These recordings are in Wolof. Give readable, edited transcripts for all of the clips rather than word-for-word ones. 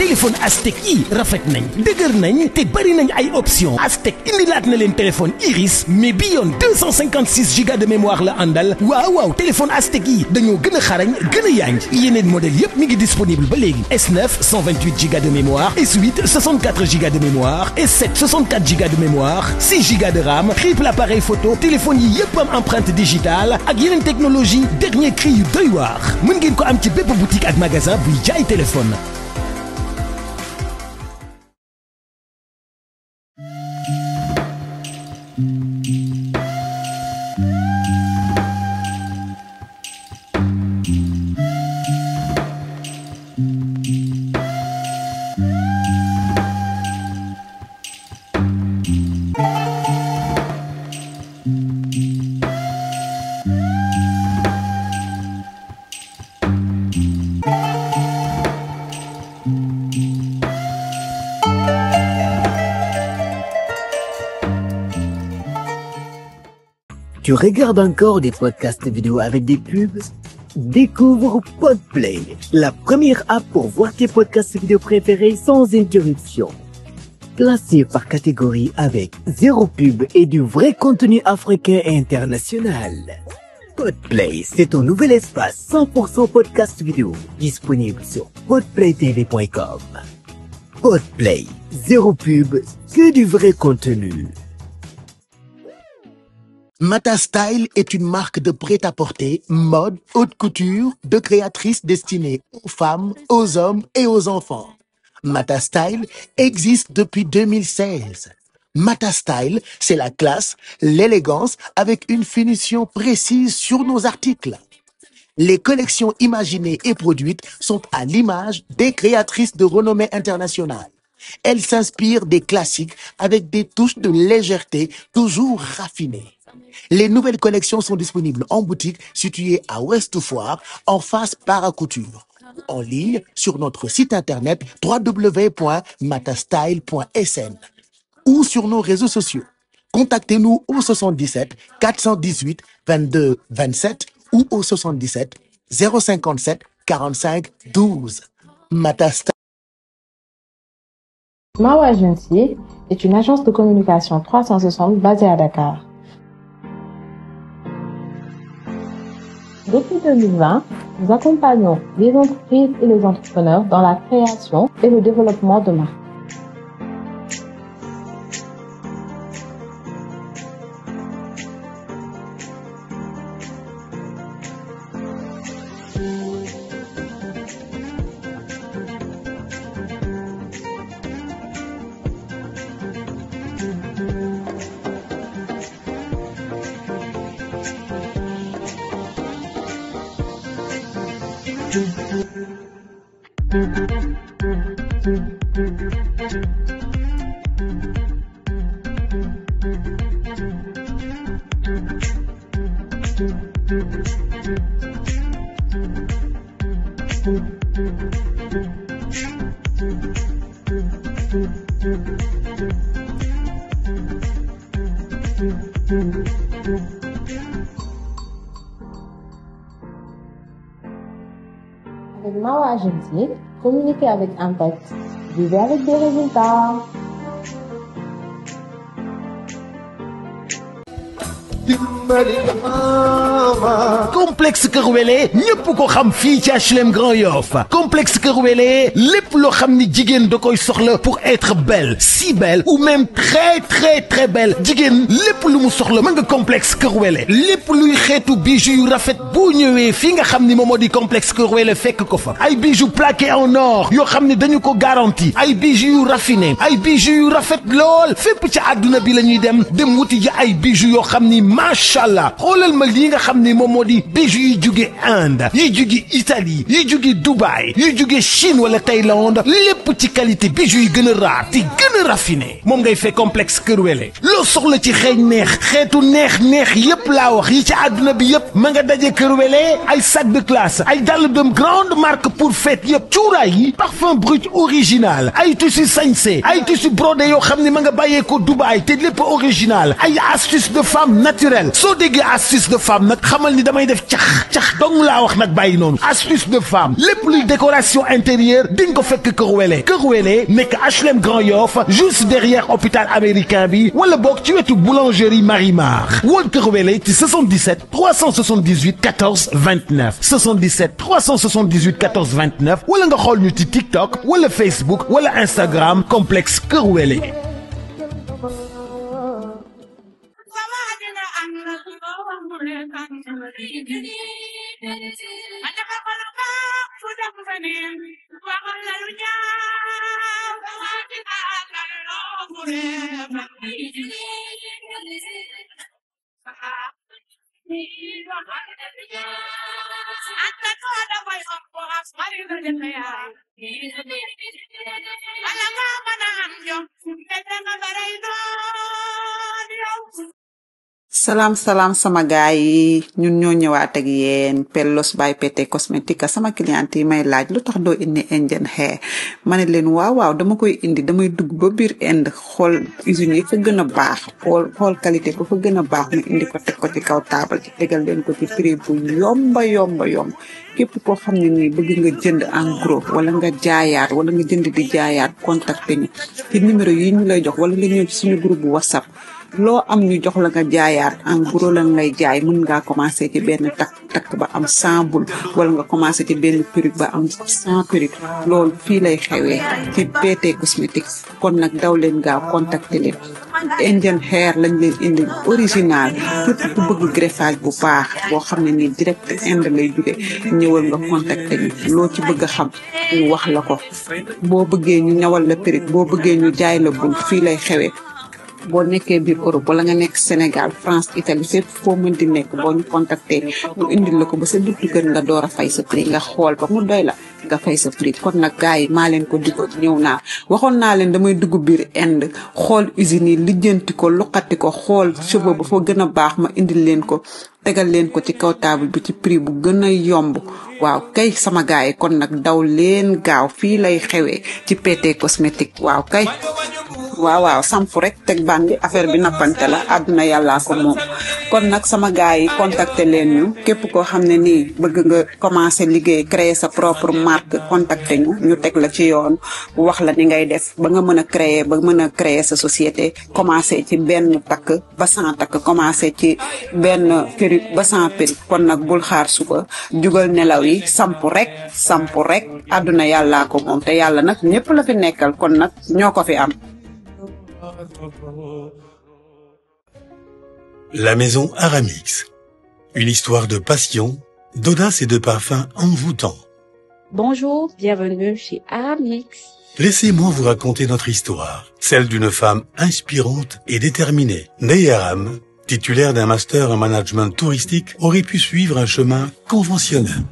téléphone Aztec yi rafet nañ dëgër nañ te bari nañ ay options Aztec indilaat na leen téléphone Iris mais bi yoon 256 giga de mémoire la àndal waaw téléphone Aztec yi dañoo gën a xarañ gën a yanj yeneen modèle yépp mi ngi disponible ba léegi S9 128 giga de mémoire S8 64 giga de mémoire S7 64 giga de mémoire 6 giga de RAM triple appareil photo téléphone yi yépp am empreinte digitale ak yeneen technologie dernier cri yu doy waar mën ngeen ko am ci bépp boutique ak magasin buy jaay téléphone. Tu regardes encore des podcasts vidéo avec des pubs? Découvre Podplay, la première app pour voir tes podcasts vidéo préférés sans interruption. Classé par catégorie avec 0 pub et du vrai contenu africain et international. Podplay, c'est ton nouvel espace 100% podcast vidéo, disponible sur podplaytv.com. Podplay, 0 pub, que du vrai contenu. Mata Style est une marque de prêt-à-porter, mode, haute couture, de créatrices destinées aux femmes, aux hommes et aux enfants. Mata Style existe depuis 2016. Mata Style, c'est la classe, l'élégance avec une finition précise sur nos articles. Les collections imaginées et produites sont à l'image des créatrices de renommée internationale. Elles s'inspirent des classiques avec des touches de légèreté toujours raffinées. Les nouvelles collections sont disponibles en boutique située à Ouest Foire, en face Paracouture. En ligne sur notre site internet www.matastyle.sn ou sur nos réseaux sociaux. Contactez-nous au 77 418 22 27 ou au 77 057 45 12. Matastyle. Mawa Agency est une agence de communication 360 basée à Dakar. Depuis 2020, nous accompagnons les entreprises et les entrepreneurs dans la création et le développement de marques. Avec Mawa Agency, communiquez avec impact. Vivez avec des résultats. complexe Kër Wele ñëpp ko xam fii ci HLM Grand Yoff complexe Kër Wele lépp loo xam ni jigéen da koy soxla pour être belle si belle ou même très belle jigéen lépp lu mu soxla mën nga complexe Kër Wele lépp luy xeetu bijou yu rafet boo ñëwee fii nga xam ni moom moo di complexe Kër Wele fekk ko fa ay bijoux plaqués en or yoo xam ni dañu ko garanti ay bijoux yu raffiné ay bijoux yu rafet lool fépp ci àdduna bi la ñuy dem wuti ji ay bijoux yoo xam ni macha allah xoolal ma lii nga xam ni moom moo di bijoux yi jóge Inde yi jóge Italie yi jóge Dubaï yi jóge Chine wala Thaïlande lépp ci qualité bijoux yi gën a raar te gën a raffiné moom ngay fekk complexe Kër Wele loo soxla ci xeeñ neex xeetu neex yépp laa wax yi ci àdduna bi yépp ma nga daje Kër Wele ay sac de classe ay dàll de grande marque pour fête yépp cuuraay yi parfum brut original ay tissu sañse ay tissu brodé yoo xam ne ma nga bàyyee ko Dubaï te lépp original ay astuce de femme naturelle soo soo déggee astuce de femme nag xamal ni damay def cax dong laa wax nag bàyyi noonu astuce de femme lépp luy décoration intérieure di nga ko fekk Kër Wele nekk HLM Grand Yoff juste derrière hôpital américain bi wala boog ci wetu boulangerie Marimar woon Kër Wele ci 77 378 14 29 77 378 14 29 wala nga xool ñu ci TikTok wala Facebook wala Instagram complexe Kër Wele. Salam sama gaay yi ñun ñoo ñëwaat ak yeen Pellos by PT Cosmetica sama client yi may laaj lu tax doo indi Indian hair ma ne leen waaw dama koy indi damay dugg ba biir Inde xool usine yi fa gën a baax xool qualité ko fa gën a baax ma indi ko teg ko ci kaw taabal ci tegal leen ko ci prix bu yomba képp koo xam ne nii bëgg nga jënd en gros wala nga jaayaat wala nga jënd di jaayaat contacté ñu ci numéro yi ñu lay jox wala nga ñëw ci suñu groupe bu WhatsApp loo am ñu jox la nga jaayaat en gros la ngay jaay mën ngaa commencé ci benn takk ba am 100 bul wala nga commencé ci benn perruque ba am 100 perruque loolu fii lay xewee ci PT Cosmetics kon nag daw leen gaaw contacté leen Indian hair lañ leen indi original képp ku bëgg greffage bu baax boo xam ne nii direct Inde lay jóge ñëwal nga contacté ñu loo ci bëgg a xam ñu wax la ko boo bëggee ñu ñawal la perruque boo bëggee ñu jaay la bul fii lay xewee boo nekkee biir Europe wala nga nekk Sénégal France Italie fépp foo mën di nekk boo ñu contacté ñu indil la ko ba sa buntu kër nga door a fay sa prix nga xool ba mu doy la nga fay sa prix kon nag gars yi maa leen ko digo ñëw naa waxoon naa leen damay dugg biir Inde xool usine yi lijjanti ko luqati ko xool cheveux ba fa gën a baax ma indil leen ko tegal leen ko ci kaw table bi ci prix bu gën a yomb waaw kay sama gars yi kon nag daw leen gaaw fii lay xewee ci PT Cosmétique waaw kay waaw samp rek teg bandi affaire bi nappante la àdduna yàllaa ko moom kon nag sama gars yi contacter leen ñu képp koo xam ne nii bëgg nga commencer liggéey créer sa propre marque contacter ñu teg la ci yoon wax la ni ngay def ba nga mën a créer sa société commencer ci benn takk ba 100 takk commencer ci benn perruque ba 100 perruque kon nag bul xaar suba jugal nelaw yi samp rek àdduna yàllaa ko moom te yàlla nag ñëpp la fi nekkal kon nag ñoo ko fi am. La maison Aramix. Une histoire de passion, d'audace et de parfum envoûtant. Bonjour, bienvenue chez Aramix. Laissez-moi vous raconter notre histoire, celle d'une femme inspirante et déterminée. Ney Aram, titulaire d'un master en management touristique, aurait pu suivre un chemin conventionnel.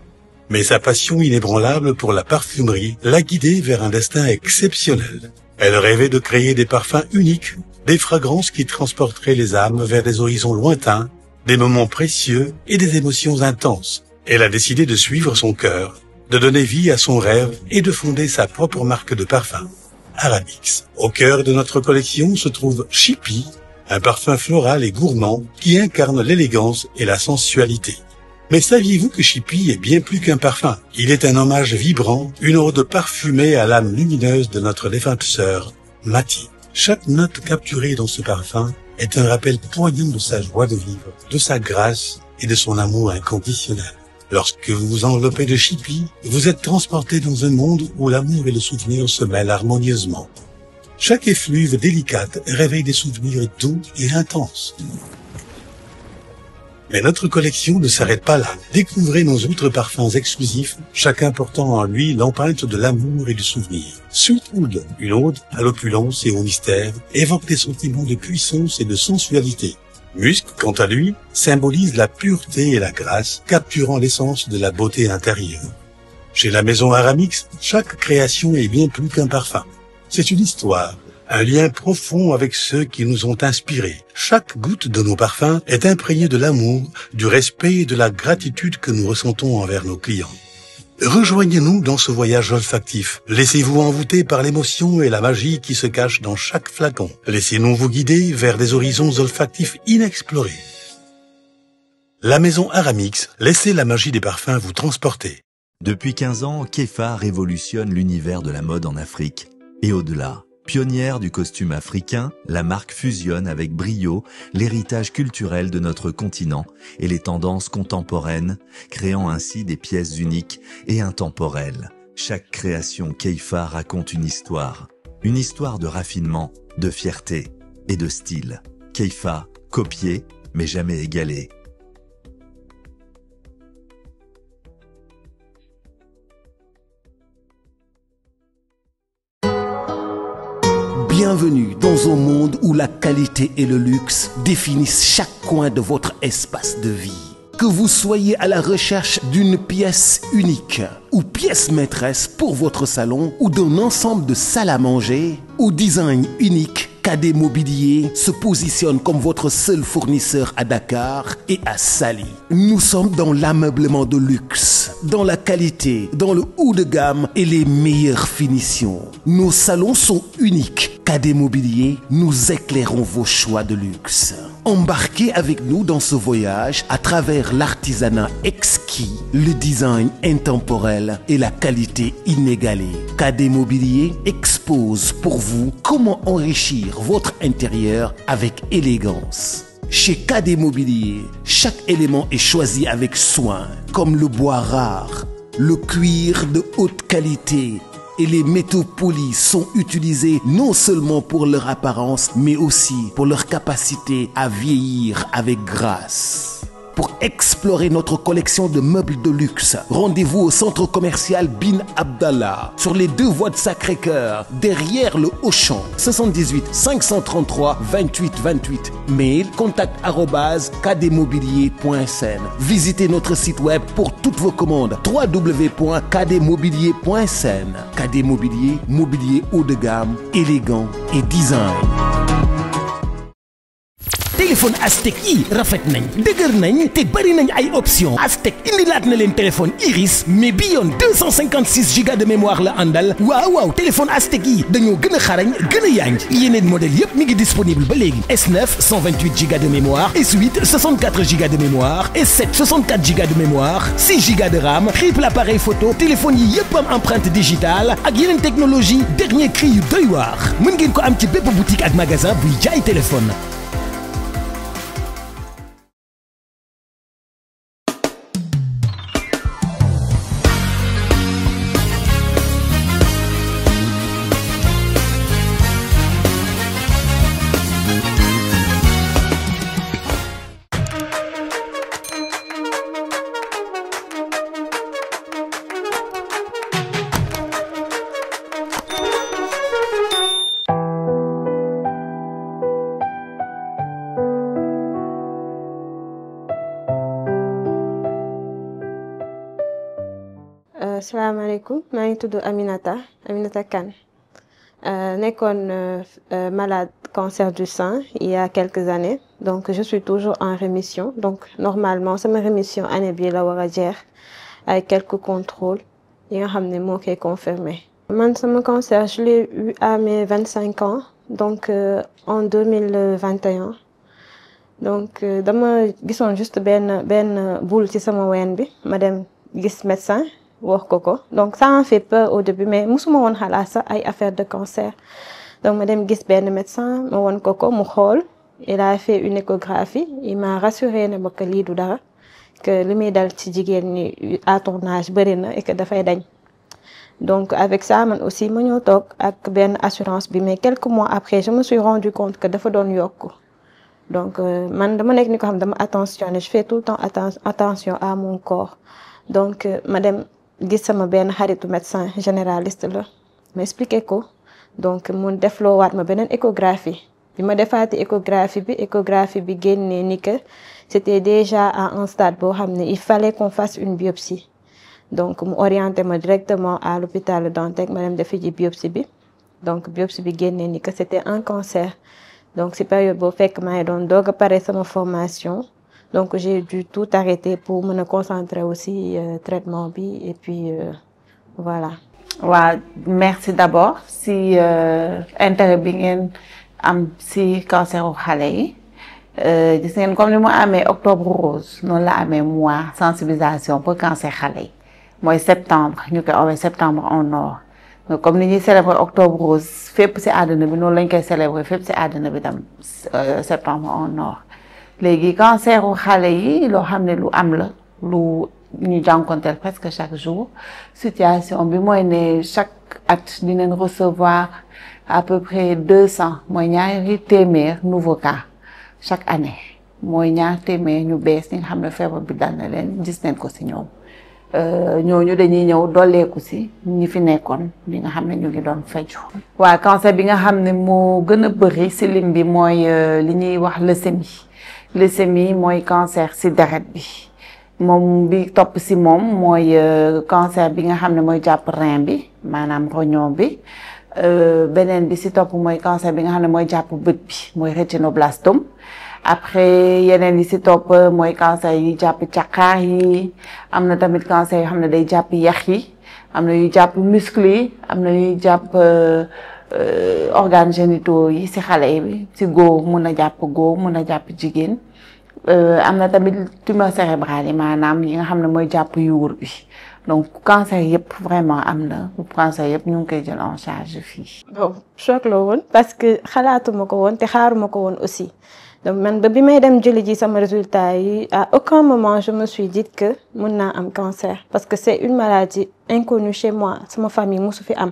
Mais sa passion inébranlable pour la parfumerie l'a guidée vers un destin exceptionnel. Elle rêvait de créer des parfums uniques, des fragrances qui transporteraient les âmes vers des horizons lointains, des moments précieux et des émotions intenses. Elle a décidé de suivre son cœur, de donner vie à son rêve et de fonder sa propre marque de parfum, Aramix. Au cœur de notre collection se trouve Chippy, un parfum floral et gourmand qui incarne l'élégance et la sensualité. Mais saviez-vous que Chippy est bien plus qu'un parfum? Il est un hommage vibrant, une ode parfumée à l'âme lumineuse de notre défunte sœur, Mati. Chaque note capturée dans ce parfum est un rappel poignant de sa joie de vivre, de sa grâce et de son amour inconditionnel. Lorsque vous vous enveloppez de Chippy, vous êtes transporté dans un monde où l'amour et le souvenir se mêlent harmonieusement. Chaque effluve délicate réveille des souvenirs doux et intenses. Mais notre collection ne s'arrête pas là. Découvrez nos autres parfums exclusifs, chacun portant en lui l'empreinte de l'amour et du souvenir. Sweetwood, une ode à l'opulence et au mystère, évoque des sentiments de puissance et de sensualité. Musk, quant à lui, symbolise la pureté et la grâce, capturant l'essence de la beauté intérieure. Chez la maison Aramix, chaque création est bien plus qu'un parfum. C'est une histoire, un lien profond avec ceux qui nous ont inspirés. Chaque goutte de nos parfums est imprégnée de l'amour, du respect et de la gratitude que nous ressentons envers nos clients. Rejoignez-nous dans ce voyage olfactif. Laissez-vous envoûter par l'émotion et la magie qui se cachent dans chaque flacon. Laissez-nous vous guider vers des horizons olfactifs inexplorés. La maison Aramix, laissez la magie des parfums vous transporter. Depuis 15 ans, Keifa révolutionne l'univers de la mode en Afrique et au-delà. Pionnière du costume africain, la marque fusionne avec brio l'héritage culturel de notre continent et les tendances contemporaines, créant ainsi des pièces uniques et intemporelles. Chaque création Keifa raconte une histoire de raffinement, de fierté et de style. Keifa, copié mais jamais égalé. Bienvenue dans un monde où la qualité et le luxe définissent chaque coin de votre espace de vie. Que vous soyez à la recherche d'une pièce unique ou pièce maîtresse pour votre salon ou d'un ensemble de salles à manger au design unique, KD Mobilier se positionne comme votre seul fournisseur à Dakar et à Saly. Nous sommes dans l'ameublement de luxe, dans la qualité, dans le haut de gamme et les meilleures finitions. Nos salons sont uniques. KD Mobilier, nous éclairons vos choix de luxe. Embarquez avec nous dans ce voyage à travers l'artisanat exquis, le design intemporel et la qualité inégalée. KD Mobilier expose pour vous comment enrichir votre intérieur avec élégance. Chez KD Mobilier, chaque élément est choisi avec soin, comme le bois rare, le cuir de haute qualité et les métaux polis sont utilisés non seulement pour leur apparence, mais aussi pour leur capacité à vieillir avec grâce. Pour explorer notre collection de meubles de luxe, rendez-vous au centre commercial Bin Abdallah, sur les 2 voies de Sacré-Cœur, derrière le Auchan. 78 533 28 28. Mail contact@kdmobilier.sn. Visitez notre site web pour toutes vos commandes www.kdmobilier.sn. KD Mobilier, mobilier haut de gamme, élégant et design. téléphone Aztec yi rafet nañ dëgër nañ te bari nañ ay options Aztec indilaat na leen téléphone Iris mais bi yoon 256 Go de mémoire la àndal waaw téléphone Aztec yi dañoo gën a xarañ gën a yanj yeneen modèle yépp mi ngi disponible ba léegi S9 128 Go de mémoire S8 64 Go de mémoire S7 64 Go de mémoire 6 Go de RAM triple appareil photo téléphone yi yépp am empreinte digitale ak yeneen technologie dernier cri yu doy waar mën ngeen ko am ci bépp boutique ak magasin buy jaay téléphone. Asalaamaaleykum maa ngi tudd Aminata Kane nekkoon malade cancer du sein il y a quelques années donc je suis toujours en rémission donc normalement sama rémission année bi la war a jeex avec quelques contrôles yi nga xam ne moo koy confirmé. Man sama cancer je l'ai eu à mes 25 ans donc en 2021 donc dama gisoon juste benn boule ci sama ween bi ma dem gis médecin. wax ko donc ça m'a fait peur au début mais musuma woon xalaat sax ay affaire de cancer donc ma dem gis benn médecin ma won ko mu xool il a fait une échographie il m'a rassuré ne ba que lii du dara que li muy dal ci jigéen ñi à ton âge bëri na et que dafay dañ donc avec ça man aussi ma ñëw toog ak benn assurance bi mais quelques mois après je me suis rendu compte que dafa doon yokku donc man dama nekk ni ko xam dama attentionné je fais tout le temps attention à mon corps donc ma dem gis sama benn xaritu médecin généraliste la ma expliqué ko donc mu defloowaat ma beneen échographie bi ma defaati échographie bi génnee ni que c'était déjà à un stade boo xam ne il fallait qu'on fasse une biopsie donc mu orienté ma directement à l'hôpital Dantec ma dem defi ji biopsie bi donc biopsie bi génnee ni que c'était un cancer donc si période boo fekk maa ngi doon doog a pare sama formation donc j'ai dû tout arrêter pour me concentrer aussi traitement bi et puis voilà. waaw merci d'abord si intérêt bi ngeen am si cancer u xale yi gis ngeen comme ni mu amee octobre rose noonu la amee mois sensibilisation pour cancer xale yi mooy septembre ñu koy owee septembre en or comme ni ñuy célébrer octobre rose fépp ci àddina bi noonu lañ koy célébrer fépp ci àddina bi tam septembre en or léegi canceru xale yi loo xam ne lu am la lu ñu jànkonteel presque chaque jour situation bi mooy ne chaque at dinañ recevoir à peu près 200 mooy ñaari téeméer nouveau cas chaque année mooy ñaar téeméer ñu bees ñi nga xam ne feebar bi dal na leen gis nañ ko ci ñoom ñooñu dañuy ñëw dolleeku ci ñi fi nekkoon li nga xam ne ñu ngi doon faju waa cancer bi nga xam ne moo gën a bëri ci lim bi mooy li ñuy wax leucémie mooy cancer ci deret bi moom bi topp ci moom mooy cancer bi nga xam ne mooy jàpp rein bi maanaam rognon bi beneen bi ci topp mooy cancer bi nga xam ne mooy jàpp bët bi mooy rétinoblastome après yeneen yi ci topp mooy cancer yi jàpp caqaar yi am na tamit cancer yoo xam ne day jàpp yax yi am na yu jàpp muscle yi am na yu jàpp organes génitaux yi ci xale yi ci góor mun a jàpp góor mun a jàpp jigéen am na tamit tumeur cérébrale yi maanaam yi nga xam ne mooy jàpp yuur bi donc cancer yëpp vraiment am na cancer yëpp ñu ngi koy jël en charge fii. bon choc la woon parce que xalaatuma ko woon te xaaruma ko woon aussi donc man ba bi may dem jëli ji sama résultat yi à aucun moment je me suis dit que mën naa am cancer parce que c'est une maladie inconnue chez moi sama famille mosu fi am.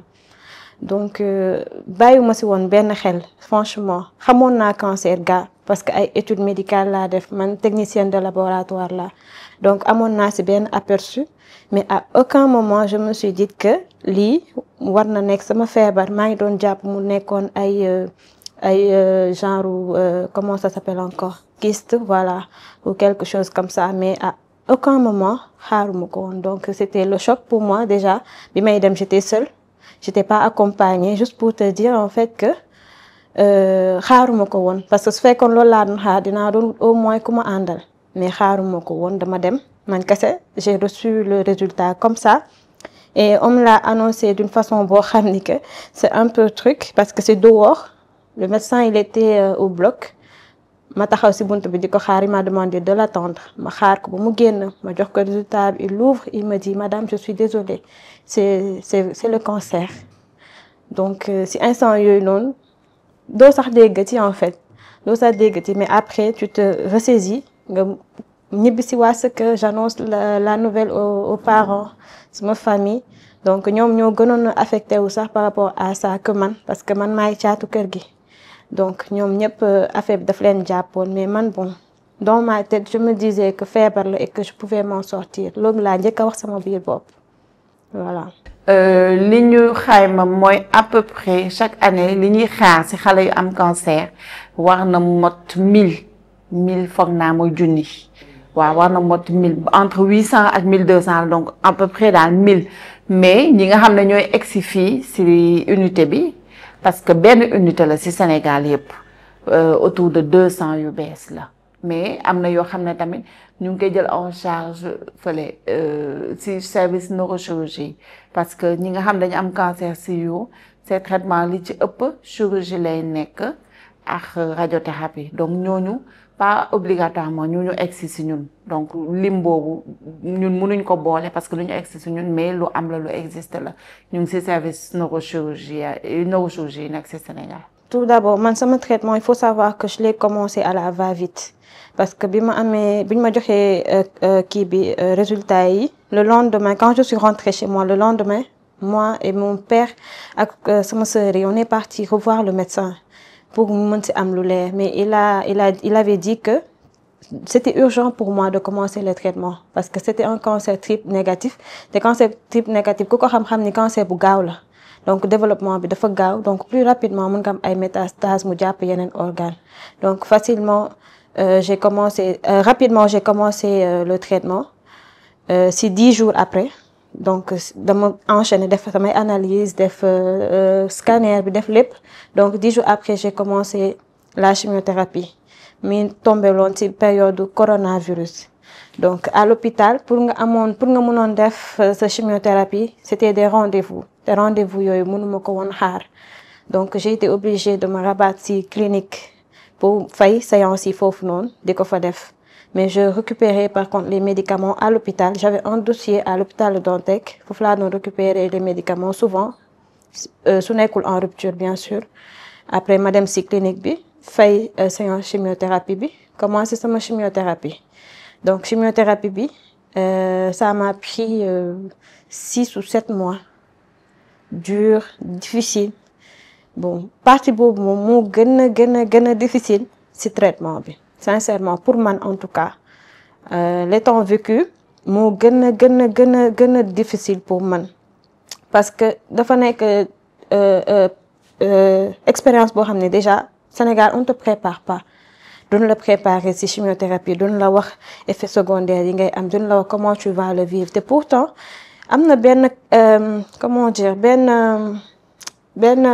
donc bàyyiwuma ci woon benn xel franchement xamoon naa cancer ga parce que ay études médicales laa def man technicienne de laboratoire la donc amoon naa ci benn aperçu mais à aucun moment je me suis dit que lii war na nekk sama feebar maa ngi doon jàpp mu nekkoon ay genre comment ça s'appelle encore kyste voilà ou quelque chose comme ça mais à aucun moment xaaruma ko woon donc c'était le choc pour moi déjà bi may dem j'étais seule. J'étais pas accompagnée juste pour te dire en fait que xaaruma ko woon parce que su fekkoon loolu laa doon xaar dinaa doon au moins ku ma àndal mais xaaruma ko woon dama dem man kese j'ai reçu le résultat comme ça et on me l'a annoncé d'une façon boo xam ni que c'est un peu truc parce que c'est dehors le médecin il était au bloc ma taxaw ci buntu bi di ko xaar il m'a demandé de l'attendre ma xaar ko ba mu génn ma jox ko résultat bi il l'ouvre il me dit madame je suis désolée c'est le cancer donc ci instant yooyu noonu doo sax déggati en fait doo sax déggati mais après tu te ressaisis nga ñibbi ci waa ce que j'annonce la nouvelle aux parents sama famille donc ñoom ñoo gënoon a affecté wu sax par rapport à ça que man parce que man maay caatu kër gi donc ñoom ñëpp affaire bi daf leen jàppoon mais man bon dans ma tête je me disais que feebar la et que je pouvais m'en sortir loolu laa njëkk a wax sama biir bopp voilà. li ñu xayma mooy à peu près chaque année li ñuy xaar ci xale yu am cancer war na mot 1000 foog naa mooy junni waaw war na mot 1000 entre 800 ak 1200 donc à peu près daal 1000 mais ñi nga xam ne ñooy egsi fii ci unité bi. parce que benn unité la ci Sénégal yëpp autour de 200 yu bees la mais am na yoo xam ne tamit ñu ngi koy jël en charge fële ci service neurochirurgie parce que ñi nga xam dañu am cancer ci yu ces traitements li ci ëpp chirurgie lay nekk ak radiothérapie donc ñooñu pas obligatoirement ñu egsi ci ñun donc lim boobu ñun mënuñ ko boole parce que lu ñu egsi ci ñun mais lu am la lu existe la ñu ngi ci service neurochirurgie yi nekk ci Sénégal. tout d'abord man sama traitement il faut savoir que je l'ai commencé à la va-vite parce que bi ñu ma joxee kii bi résultat yi le lendemain quand je suis rentrée chez moi le lendemain moi et mon père ak sama sœur yi on est parti revoir le médecin pour mu mën ci am lu leer mais il avait dit que c'était urgent pour moi de commencer le traitement parce que c'était un cancer triple négatif te cancer triple négatif ku ko xam-xam ni cancer bu gaaw la donc développement bi dafa gaaw donc plus rapidement mën nga am ay métastases mu jàpp yeneen organes donc facilement rapidement j'ai commencé le traitement si 10 jours après donc dama enchaîner def samay analyse def scanner bi def lépp donc 10 jours après j'ai commencé la chimiothérapie mi tombé loon ci période coronavirus donc à l'hôpital pour nga mënoon def sa chimiothérapie c'était des rendez-vous yooyu mënuma ko woon xaar donc j'ai été obligée de me rabattre ci clinique pour fay séance yi foofu noonu di ko fa def. Mais je récupérais par contre les médicaments à l'hôpital. J'avais un dossier à l'hôpital de Dantec. Foofu laa doon récupérer les médicaments souvent su nekkul en rupture bien sûr. Après ma dem ci clinique bi fay séance chimiothérapie bi commencé sama chimiothérapie. Donc chimiothérapie bi ça m'a pris 6 ou 7 mois. Dur, difficile. Bon partie boobu moom moo gën a difficile ci traitement bi. Sincèrement pour man en tout cas les temps vécus moo gën a difficile pour man parce que dafa nekk expérience boo xam ne déjà Sénégal on te prépare pas duñ la préparer ci chimiothérapie duñ la wax effets secondaires yi ngay am duñ la wax comment tu vas le vivre te pourtant am na benn comment dire benn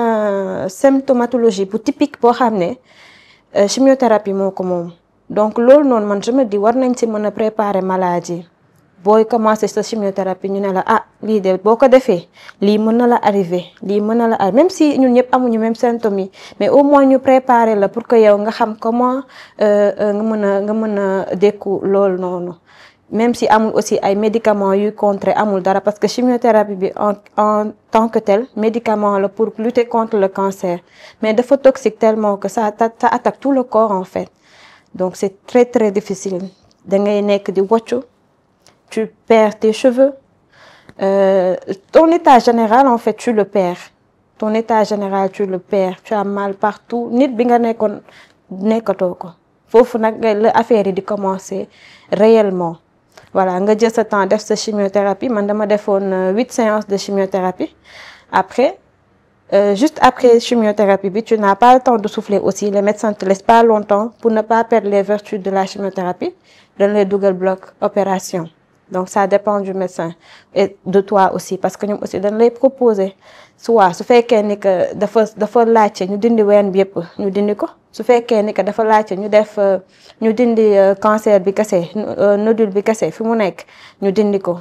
symptomatologie bu typique boo xam ne chimiothérapie moo ko moom donc loolu noonu man je me dis war nañ ci mën a préparer maladie booy commencer sa chimiothérapie ñu ne la ah lii de boo ko defee lii mën na la arrivé lii mën na la arrivé même si ñun ñëpp amuñu même symptômes yi mais au moins ñu préparer la pour que yow nga xam comment nga mën a dékku loolu noonu même si amul aussi ay médicaments yuy contrer amul dara parce que chimiothérapie bi en tant que tel médicament la pour lutter contre le cancer mais dafa toxique tellement que ça attaque tout le corps en fait donc c'est très très difficile da ngay nekk di woccu tu perds tes cheveux ton état général en fait tu le perds ton état général tu le perds tu as mal partout nit bi nga nekkoon nekkatoo ko foofu nag la affaire yi di commencer réellement voilà nga jël sa temps def sa chimiothérapie man dama defoon 8 séances de chimiothérapie après juste après chimiothérapie bi tu n'as pas le temps de souffler aussi les médecins ne te laissent pas longtemps pour ne pas perdre les vertus de la chimiothérapie dañ lay dugal bloc opération donc ça dépend du médecin et de toi aussi parce que ñoom aussi dañ lay proposer soit su fekkee ni que dafa laajte ñu dindi ween bi yëpp ñu dindi ko su fekkee ni que dafa laajte ñu dindi cancer bi kese nodule bi kese fi mu nekk ñu dindi ko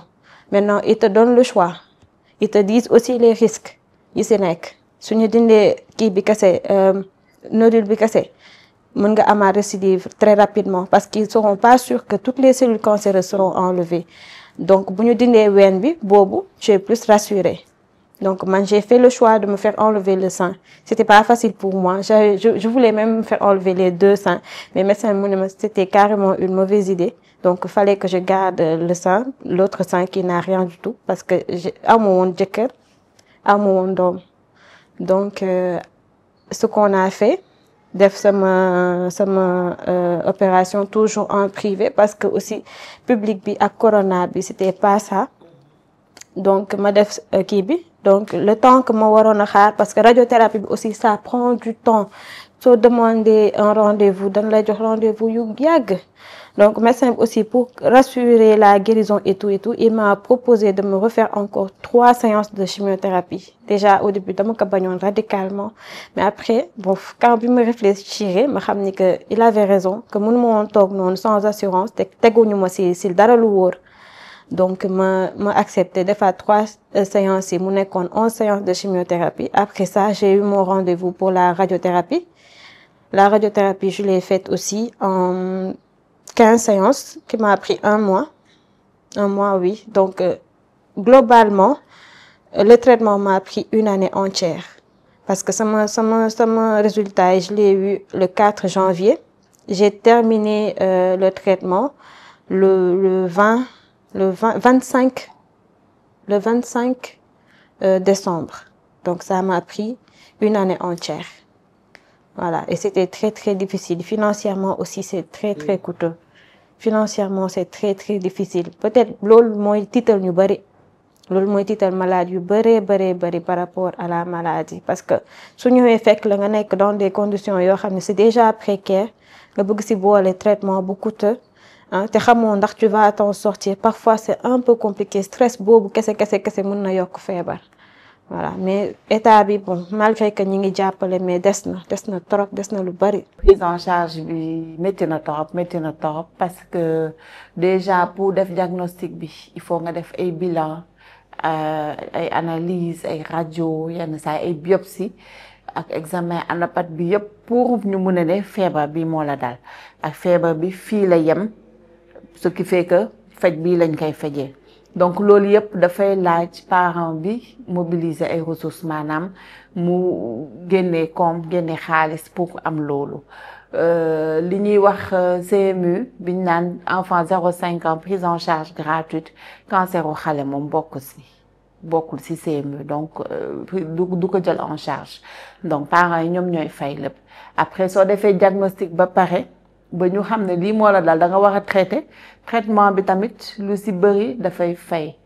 maintenant ils te donnent le choix ils te disent aussi les risques yi ci nekk suñu dindee kii bi kese nodule bi kese mën nga amaat récidive très rapidement parce qu'ils seront pas sûrs que toutes les cellules cancéreuses seront enlevées donc bu ñu dindee ween bi boobu tu es plus rassuré donc man j'ai fait le choix de me faire enlever le sein c'était pas facile pour moi je voulais même me faire enlever les 2 seins mais médecin mu ne ma c'était carrément une mauvaise idée donc il fallait que je garde le sein l'autre sein qui n'a rien du tout parce que amu woon jëkkër amu woon doom donc ce qu'on a fait def sama opération toujours en privé parce que aussi public bi ak corona bi c'était pas ça donc ma def kii bi donc le temps que ma waroon a xaar parce que radiothérapie bi aussi ça prend du temps soo demander un rendez-vous dañ lay jox rendez-vous yu yàgg donc médecin bi aussi pour rassurer la guérison et tout il m'a proposé de me refaire encore 3 séances de chimiothérapie déjà au début dama ko bañoon radicalement mais après bon quand bi ma réfléchir ma xam ni que il avait raison que mënu ma woon toog noonu sans assurance te teguñu ma si dara lu wóor donc ma accepté defaat 3 séances yi mu nekkoon 11 séances de chimiothérapie après ça j'ai eu mon rendez-vous pour la radiothérapie je l'ai faite aussi en 15 séances qui m'a pris un mois oui donc globalement le traitement m'a pris 1 année entière parce que sama résultat je l'ai eu le 4 janvier j'ai terminé le traitement le 25 décembre donc ça m'a pris 1 année entière voilà et c'était très très difficile financièrement aussi c'est très très coûteux financièrement c'est très très difficile peut-être loolu mooy tiital ñu bari loolu mooy tiital malade yu bari par rapport à la maladie parce que su ñëwee fekk la nga nekk dans des conditions yoo xam ne c'est déjà précaire nga bëgg ci boole traitement bu coûteux te xamoo ndax tu vas t'en sortir parfois c'est un peu compliqué stress boobu kese mën na yokk feebar voilà mais état bi bon malgré que ñi ngi jàppale mais des na trop des na lu bari. prise en charge bi métti na trop parce que déjà pour def diagnostic bi il faut nga def ay bilan ay analyse ay radio yenn saa ay biopsie ak examen anapat bi yëpp pour ñu mun a ne feebar bi moo la dal ak feebar bi fii la yem ce qui fait que faj bii lañ koy fajee donc loolu yëpp dafay laaj parent bi mobiliser ay ressources maanaam mu génnee koom génne xaalis pour am loolu li ñuy wax CMU biñ naan enfant 0-5 ans prise en charge gratuite canceru xale moom bokkul ci CMU donc du ko jël en charge donc parents yi ñoom ñooy fay lépp après soo defee diagnostic ba pare ba ñu xam ne lii moo la dal da nga war a traiter traitement bi tamit lu ci bëri dafay fay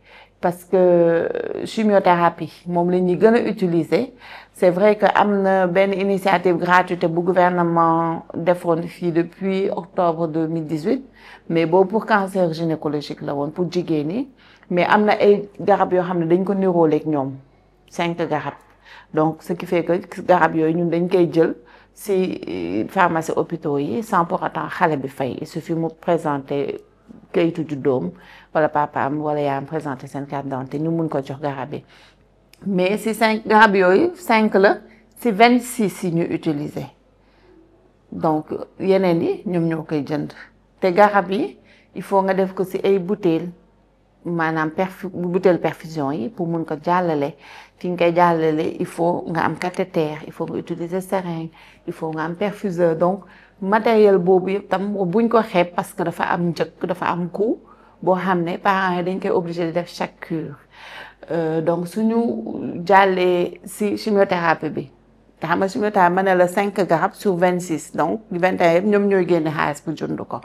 parce que chimiothérapie moom la ñuy gën a utiliser c'est vrai que am na benn initiative gratuite bu gouvernement defoon fii depuis octobre 2018 mais boobu pour cancer gynécologique la woon pour jigéen ñi mais am na ay garab yoo xam ne dañ ko nirooleeg ñoom 5 garab donc ce qui fait que garab yooyu ñun dañ koy jël ci pharmacie hôpitaux yi sans pour autant xale bi fay il suffit mu présenter kayitu juddoom wala papaam wala yaayam présenter seen carte d'identité ñu mun ko jox garab yi mais ci 5 garab yooyu 5 la ci 26 yi ñu utiliser donc yeneen yi ñoom ñoo koy jënd te garab yi il faut nga def ko ci ay bouteilles maanaam bouteille perfusion yi pour mun ko jàllale fi nga koy jàllale il faut nga am cathéter il faut nga utiliser seringue il faut nga am perfuseur donc matériel boobu yëpp tam buñ ko xeeb parce que dafa am njëkk dafa am coût boo xam ne parents yi dañ koy obligé de def chaque cure donc suñu jàllee ci chimiothérapie bi te xam nga chimiothérapie ma ne la 5 garab sur 26 donc 21 yëpp ñoom ñooy génne xaalis pour jënd ko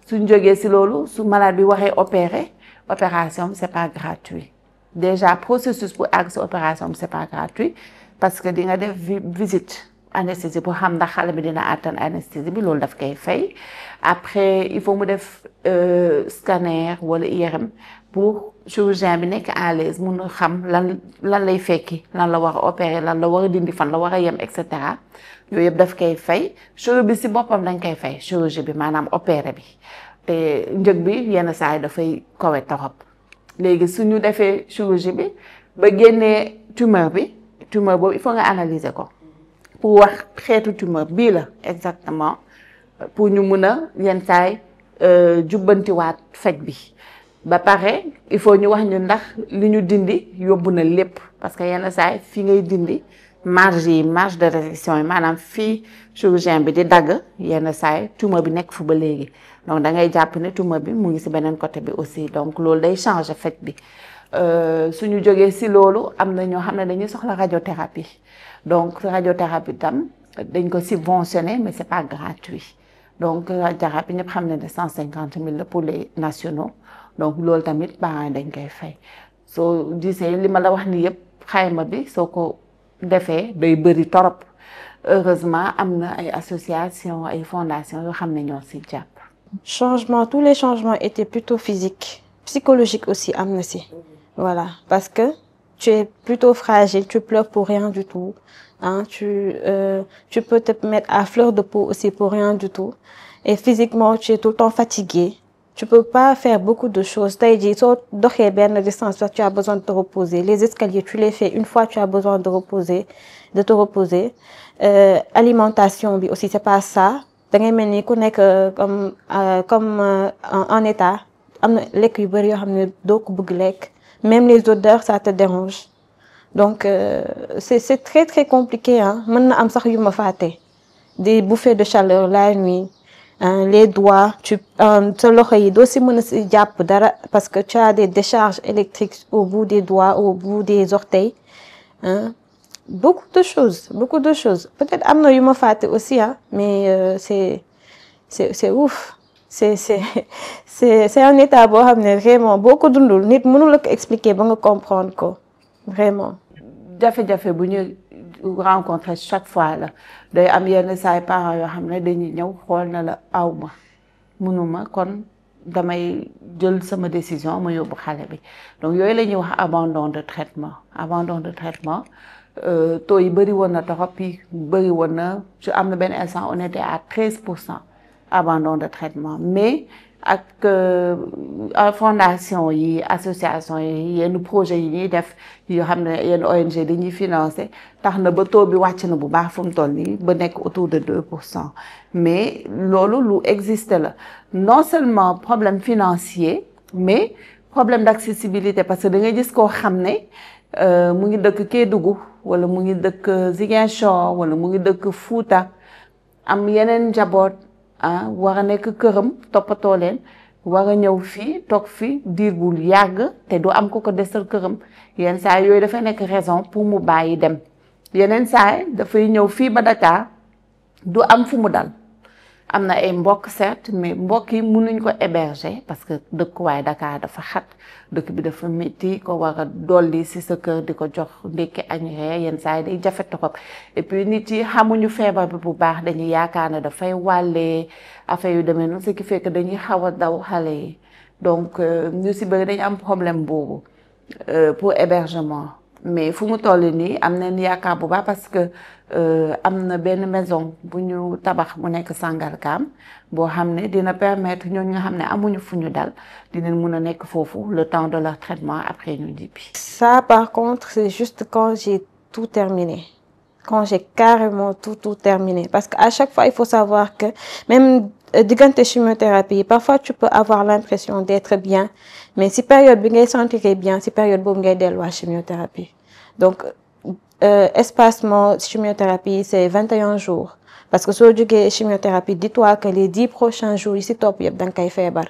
suñ jógee ci loolu su malade bi waxee opérer opération c'est pas gratuit déjà processus pour àgg ci opération c'est pas gratuit parce que di nga def visite anesthésie pour xam ndax xale bi dina attan anesthésie bi loolu daf koy fay après il faut mu def scanner wala IRM pour chirurgien bi nekk à l'aise mun a xam lan lay fekki lan la war a opérer lan la war a dindi fan la war a yem et cetera yooyu yëpp daf koy fay chirurgie bi ci boppam dañ koy fay chirurgie bi maanaam opérer bi te njëg bi yenn saa yi dafay kawe torop léegi suñu defee chirurgie bi ba génnee tumeur boobu il faut nga analyser ko pour wax xeetu tumeur bii la exactement pour ñu mun a yenn saay jubbantiwaat faj bi ba pare il faut ñu wax ñu ndax li ñu dindi yóbbu na lépp parce que yenn saay fi ngay dindi marge de résection yi maanaam fii chirurgien bi di dagg yenn saay tumeur bi nekk fu ba léegi donc da ngay jàpp ne tumeur bi mu ngi ci beneen côté bi aussi donc loolu day changer faj bi suñu jógee ci loolu am na ñoo xam ne dañuy soxla radiothérapie donc radiothérapie tam dañ ko subventionné mais c'est pas gratuit donc radiothérapie ñëpp xam ne ne 150 000 la pour les nationaux donc loolu tamit parents dañ koy fay soo gisee li ma la wax ni yëpp xayma bi soo ko defee day bëri torop heureusement am na ay association ay fondation yoo xam ne ñoo ci jàpp. Tous les changements étaient plutôt physiques, psychologiques aussi am na ci. Voilà, parce que tu es plutôt fragile, tu pleures pour rien du tout, hein, tu peux te mettre à fleur de peau aussi pour rien du tout, et physiquement tu es tout le temps fatigué, tu peux pas faire beaucoup de choses. Tey jii soo doxee benn distance, tu as besoin de te reposer, les escaliers tu les fais une fois, tu as besoin de te reposer, alimentation bi aussi c'est pas ça, da ngay mel ni ku nekk comme en état, am na lekk yu bari yoo xam ne doo ko bëgg lekk. Même les odeurs, ça te dérange. Donc, c'est très, très compliqué. Hein. Maintenant, am sax yu ma fàtte. Des bouffées de chaleur la nuit, hein, les doigts, sa loxo yi doo ci mën a ci jàpp dara parce que tu as des décharges électriques au bout des doigts, au bout des orteils. Hein. Beaucoup de choses. Peut-être am na yu ma fàtte aussi, hein, mais c'est ouf. C'est un état boo xam ne vraiment boo ko dundul nit mënul la ko expliquer ba nga comprendre ko vraiment. jafe-jafe bu ñu rencontrer chaque fois la day am yenn saay parents yoo xam ne dañuy ñëw xool na la aw ma mënuma kon damay jël sama décision ma yóbbu xale bi donc yooyu la ñuy wax abandon de traitement taux yi bëri woon na torop yi bëri woon na am na benn instant on était à 13%. Abandon de traitement mais ak fondation yi association yi yenn projet yi ñuy def yoo xam ne yenn ONG dañuy financer tax na ba taux bi wàcc na bu baax fu mu toll nii ba nekk autour de 2%. Mais loolu lu existe la non seulement problème financier mais problème d'accessibilité parce que da ngay gis koo xam ne mu ngi dëkk Kédougou wala mu ngi dëkk Ziguinchor wala mu ngi dëkk Fouta am yeneen njaboot war a nekk këram toppatoo leen war a ñëw fii toog fii diir bu yàgg te du am ko ko desal këram yenn saa yooyu dafay nekk raison pour mu bàyyi dem yeneen saa dafay ñëw fii ba Dakar du am fu mu dal am na ay mbokk certes mais mbokk yi mënuñ ko héberger parce que dëkkuwaay Dakar dafa xat dëkk bi dafa métti ko war a dolli ci sa kër di ko jox ndekki añ reer yenn saa yi day jafe trop et puis nit yi xamuñu feebar bi bu baax dañuy yaakaar ne dafay wàllee affaire yu demee noonu ce qui fait que dañuy xaw a daw xale yi donc ñu ci bëri dañu am problème boobu pour hébergement mais fu mu toll nii am nañ yaakaar bu baax parce que am na benn maison bu ñu tabax mu nekk Sangalkam boo xam ne dina permettre ñooñu nga xam ne amuñu fu ñu dal dinañ mun a nekk foofu le temps de leur traitement après ñu ñibbi. Ça par contre c'est juste quand j'ai tout terminé quand j'ai carrément tout terminé parce que à chaque fois il faut savoir que même diggante chimiothérapie parfois tu peux avoir l'impression d'être bien mais si période bi ngay sentir bien si période boobu ngay delluwaat chimiothérapie donc espacement chimiothérapie c'est 21 jours parce que soo jógee chimiothérapie dis-toi que les 10 prochains jours yi ci topp yëpp da nga koy feebar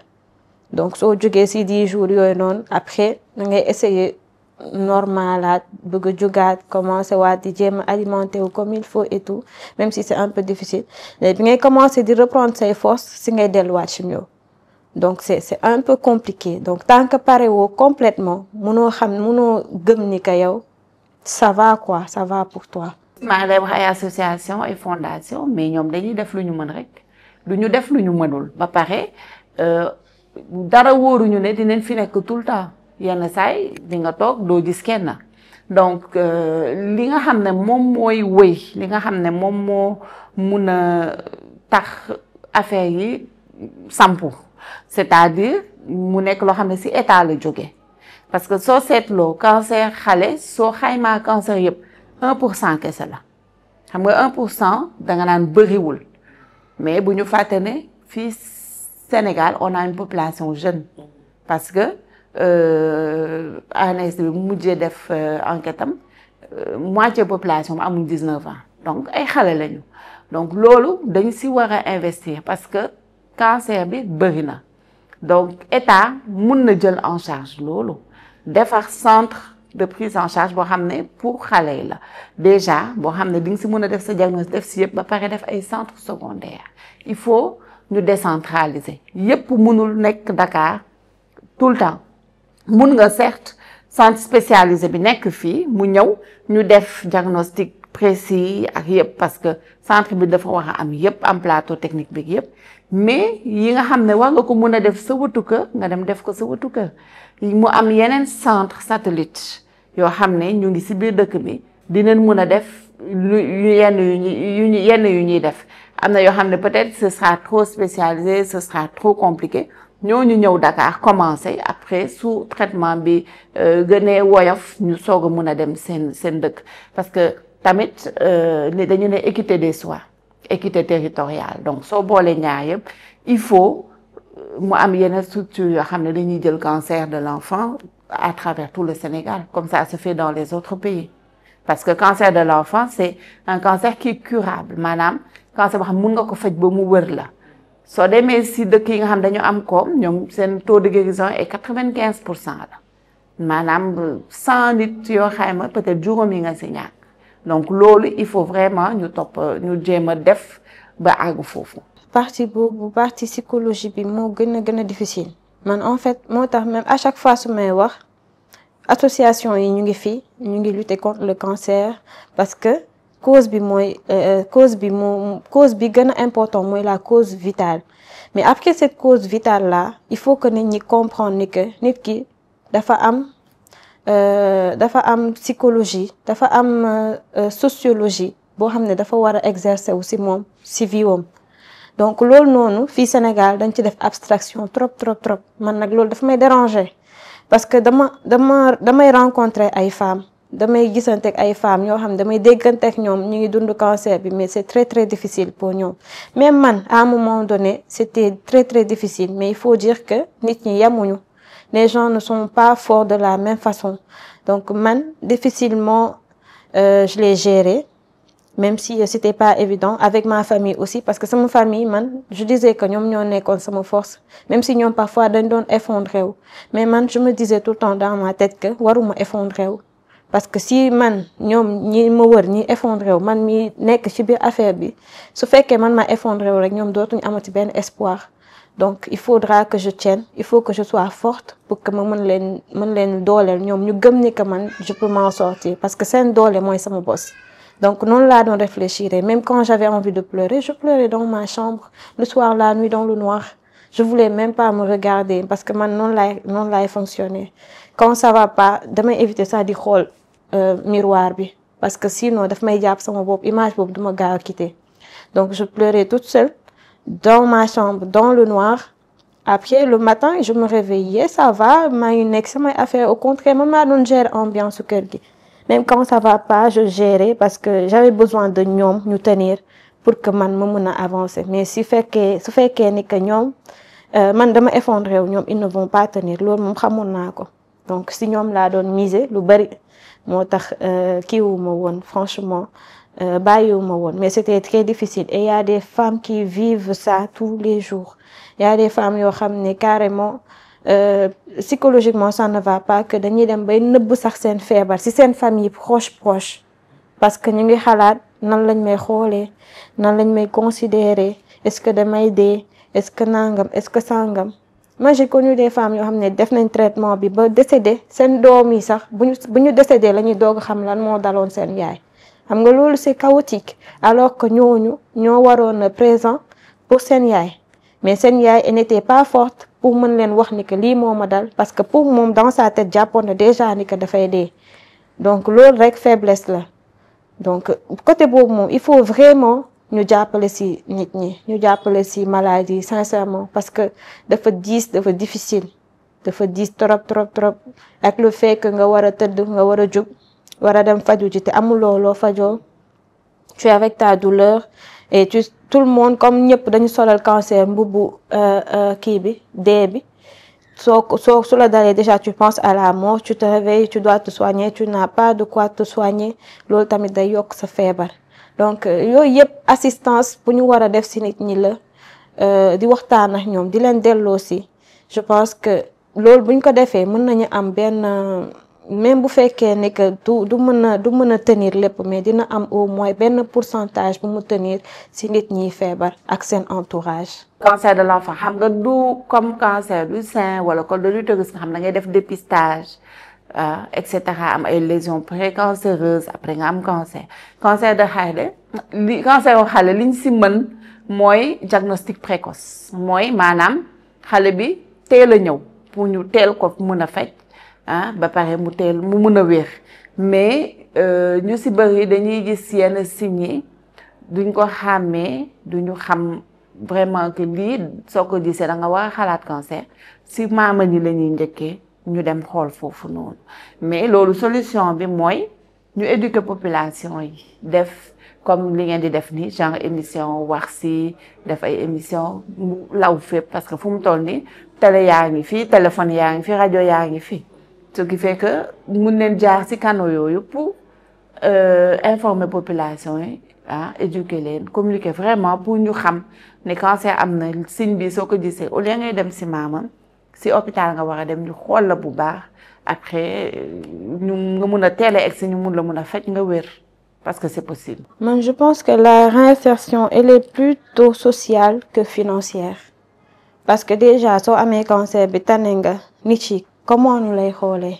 donc soo jógee ci 10 jours yooyu noonu après da ngay essayer normalaat bëgg a jógaat commencer waat di jéem a alimenter wu comme il faut et tout même si c'est un peu difficile mais bi ngay commencer di reprendre ses forces si ngay delluwaat chimio donc c'est un peu compliqué donc tant que pare woo complètement mënoo gëm ni que yow ça va quoi ça va pour toi. maa ngi lay wax ay association ay fondation mais ñoom dañuy def lu ñu mën rek du ñu def lu ñu mënul ba pare dara wóoruñu ne dinañ fi nekk tout le temps yenn saay di nga toog doo gis kenn donc li nga xam ne moom mooy wëy li nga xam ne moom moo mun a tax affaire yi sampu c'est-à-dire mu nekk loo xam ne ci état la jóge parce que soo seetloo cancer xale soo xaymaa cancer yëpp 1% kese la xam nga 1% danga naan bëriwul mais bu ñu fàtte ne fii Sénégal on a une population jeune parce que ANS bi mujjee def enquête am moitié population bi amul 19 ans donc ay xale lañu donc loolu dañ ci war a investir parce que cancer bi bëri na donc état mun na jël en charge loolu defar centre de prise en charge boo xam ne pour xale yi la déjà boo xam ne di nga ci mën a def sa diagnostic def ci yëpp ba pare def ay centres secondaires il faut ñu décentraliser yëpp mënul nekk Dakar tout le temps mun nga certes centre spécialisé bi nekk fii mu ñëw ñu def diagnostic précis ak yëpp parce que centre bi dafa war a am yëpp am plateau technique bi yëpp mais yi nga xam ne war nga ko mun a def sa wëtu kër nga dem def ko sa wëtu kër mu am yeneen centre satellite yoo xam ne ñu ngi ci biir dëkk bi dinañ mun a def yenn yu ñuy def am na yoo xam ne peut-être ce sera trop spécialisé ce sera trop compliqué ñooñu ñëw Dakar commencer après su traitement bi gënee woyof ñu soog a mun a dem seen dëkk parce que tamit dañu ne équité des soins équité territoriale donc soo boolee ñaar yëpp il faut mu am yenn structure yoo xam ne dañuy jël cancer de l'enfant à travers tout le Sénégal comme ça se fait dans les autres pays parce que cancer de l'enfant c'est un cancer qui est curable maanaam cancer boo xam mun nga ko faj ba mu wër la soo demee ci dëkk yi nga xam dañu am koom ñoom seen taux de guérison est 95% la maanaam 100 nit yoo xayma peut-être juróom yi nga ci ñàkk donc loolu il faut vraiment ñu ñu jéem a def ba àgg foofu. partie boobu partie psychologie bi moo gën a difficile man en fait moo tax même à chaque fois su may wax association yi ñu ngi fi ñu ngi lutter contre le cancer parce que cause bi gën a important mooy la cause vitale mais après cette cause vitale là il faut que nit ñi comprendre ni que nit ki dafa am psychologie dafa am sociologie boo xam ne dafa war a exercer wu ci moom ci vie am donc loolu noonu fii Sénégal dañ ci def abstraction trop man nag loolu dafa may déranger parce que damay rencontrer ay femmes damay gisante ak ay femmes ñoo xam damay déggante ak ñoom ñu ngi dund cancer bi mais c'est très difficile pour ñoom même man à un moment donné c'était très difficile mais il faut dire que nit ñi yemuñu les gens ne sont pas forts de la même façon donc man difficilement je l'ai géré même si c'était pas évident avec ma famille aussi parce que sama famille man je disais que ñoom ñoo nekkoon sama force même si ñoom parfois dañ doon effondré wu mais man je me disais tout le temps dans ma tête que waruma effondré wu parce que si man ñoom ñi ma wër ñi effondré wu man mi nekk ci biir affaire bi su fekkee man ma effondré wu rek ñoom dootuñu amati benn espoir donc il faudra que je tienne il faut que je sois forte pour que ma mën leen dooleel ñoom ñu gëm ni que man je peux m'en sortir parce que seen doole mooy sama boss. Donc noonu laa doon réfléchir même quand j'avais envie de pleurer je pleurais dans ma chambre le soir la nuit dans le noir je voulais même pas me regarder parce que man noonu laay fonctionner quand ça va pas damay éviter ça di xool miroir bi parce que sinon daf may jàpp sama bopp image boobu duma gaaw a quitter donc je pleurais toute seule dans ma chambre dans le noir après le matin je me réveillais ça va maa ngi nekk samay affaire au contraire man maa doon gérer ambiance su kër gi même quand ça va pas je gérais parce que j'avais besoin de ñoom ñu tenir pour que man ma mën a avancer mais su fekkee ni que ñoom man dama effondré wu ñoom ils ne vont pas tenir loolu moom xamoon naa ko donc si ñoom laa doon miser lu bari moo tax kiiwuma woon franchement bàyyiwuma woon mais c'était très difficile et il y a des femmes qui vivent ça tous les jours il y a des femmes yoo xam ne carrément psychologiquement ça ne va pas que dañuy dem bay nëbb sax seen feebar ci seen famille proche parce que ñu ngi xalaat nan lañ may xoolee nan lañ may considérer est-ce que damay dee est-ce que nangam est-ce que sangam moi j'ai connu des femmes yoo xam ne def nañ traitement bi ba décédé seen doom yi sax bu ñu décédé la ñuy doog a xam lan moo daloon seen yaay xam nga loolu c'est chaotique alors que ñooñu ñoo waroon présent pour seen yaay mais seen yaay elle n'était pas forte pour mën leen wax ni que lii moo ma dal parce que pour moom dans sa tête jàppoon na déjà ni que dafay dee donc loolu rek faiblesse la donc côté boobu moom il faut vraiment ñu jàppale ci nit ñi ñu jàppale ci maladie sincèrement parce que dafa difficile dafa diis trop ak le fait que nga war a tëdd nga war a jóg war a dem faju ji te amuloo loo fajoo tu es avec ta douleur et tout le monde comme ñëpp dañu solal cancer mbubbu kii bi dee bi su la dalee déjà tu penses à la mort tu te réveilles tu dois te soigner tu n'as pas de quoi te soigner loolu tamit day yokk sa feebar donc yooyu yëpp assistance bu ñu war a def ci nit ñi la di waxtaan ak ñoom di leen delloo ci je pense que loolu buñ ko defee mën nañu am benn même bu fekkee ne que du mën a tenir lépp mais dina am au moins benn pourcentage bu mu tenir ci nit ñi feebar ak seen entourage. cancer de l'enfant xam nga du comme cancer du sein wala col de l'utérus nga xam da ngay def dépistage et cetera am ay lésions précancéreuses après nga am cancer. cancer de xale liñ ci mën mooy diagnostic précoce mooy maanaam xale bi teel a ñëw pour ñu teel ko mën a faj. ba pare mu mën a wér mais ñu ci bari dañuy gis yenn signes duñ ko xàmmee duñu xam vraiment que lii soo ko gisee da nga war a xalaat cancer ci maama ñi la ñuy njëkkee ñu dem xool foofu noonu mais loolu solution bi mooy ñu éduquer population yi def comme li ngeen di def ni genre émission wax ci def ay émission mu law fépp parce que fu mu toll ni télé yaa ngi fi téléphone yaa ngi fi rajo yaa ngi fi ce qui fait que mun leen jaar ci canaux yooyu pour informer population yi éduquer leen communiquer vraiment pour ñu xam ne cancer am na signe bi soo ko gisee au lieu ngay dem ci maamam ci hôpital nga war a dem ñu xool la bu baax après ñu nga mun a teel a egg si ñu mun la mun a faj nga wér parce que c'est possible. Man je pense que la réinsertion elle est plutôt sociale que financière parce que déjà soo amee cancer bi tane nga nit yi comment ñu lay xoolee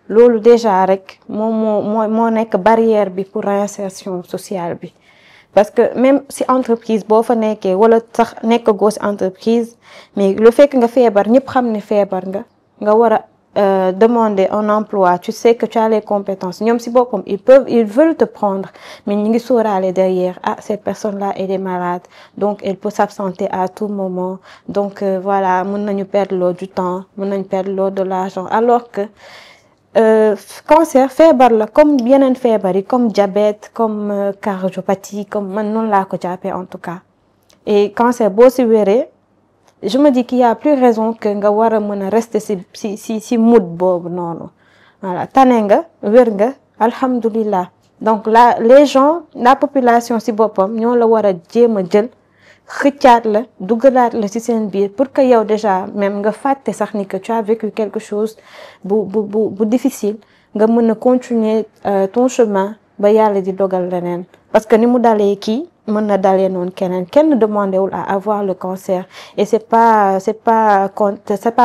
loolu déjà rek moo nekk barrière bi pour réinsertion sociale bi parce que même si entreprise boo fa nekkee wala sax nekk goo ci entreprise mais lu fekk nga feebar ñëpp xam ne feebar nga war a demander un emploi, tu sais que tu as les compétences. Ñoom si boppam ils veulent te prendre, mais ñu ngi sóoraale derrière, ah, cette personne-là, elle est malade, donc elle peut s'absenter à tout moment. Donc, voilà, mën nañu perdre du temps, mën nañu perdre de l'argent. Alors que, cancer, feebar la, comme yeneen feebar yi, comme diabète, comme cardiopathie, comme man noonu laa ko jàppee en tout cas. Et cancer, boo si wéree, je me dis qu'il y a plus raison que nga war a mën a rester si mood boobu noonu. Voilà, tane nga, wér nga, alhamdulillah. Donc là, les gens, la population si boppam ñoo la war a jéem a jël xëccaat la dugalaat la ci seen biir pour que yow déjà même nga fàtte sax ni que tu as vécu quelque chose bu difficile, nga mën a continuer ton chemin ba yàlla di dogal leneen. Parce que ni mu dalee kii mën na dalee noonu kenn demandé wul à avoir le cancer, et c'est pas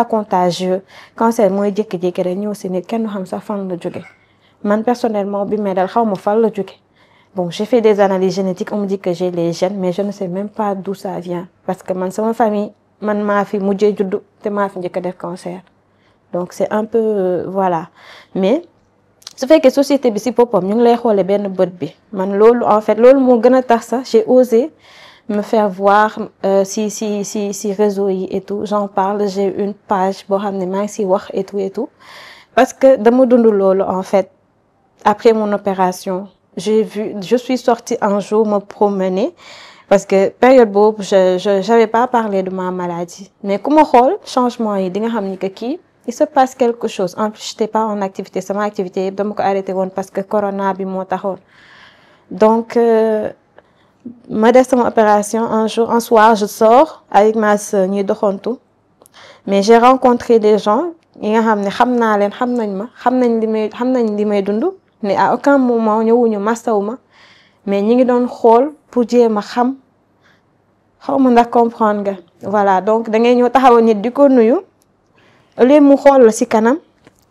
contagieux. Cancer mooy jékki-jékki rek ñëw si nit kenn xam sax fan la jóge. Man personnellement bi may dal xaw ma fan la jóge. Bon, j'ai fait des analyses génétiques, on me dit que j'ai les gènes, mais je ne sais même pas d'où ça vient. Parce que man sama famille, man maa fi mujjee juddu te maa fi njëkk a def cancer. Donc c'est un peu voilà. Mais su fekkee société bi si boppam ñu ngi lay xoolee benn bët bi, man loolu en fait loolu moo gën a tax sax j'ai osé me faire voir si réseau yi et tout. J'en parle, j'ai une page boo xam ne maa ngi si wax et tout. Parce que dama dund loolu en fait. Après mon opération, je suis sortie un jour me promener parce que période boobu j'avais pas parlé de ma maladie. Mais ku ma xool changement yi di nga xam ni que kii il se passe quelque chose. En plus, j'étais pas en activité. Sama activité yëpp dama ko arrêté woon parce que corona bi moo taxoon. Donc ma def sama opération un soir, je sors avec ma sœur ñuy doxantu. Mais j'ai rencontré des gens yi nga xam ne xam naa leen, xam nañ ma, xam nañ li may dund. Mais à aucun moment ñëwuñu mastaw ma, mais ñi ngi doon xool pour jéem a xam xaw ma ndax comprendre nga. Voilà, donc da ngay ñëw taxaw nit di ko nuyu au lieu mu xool la si kanam,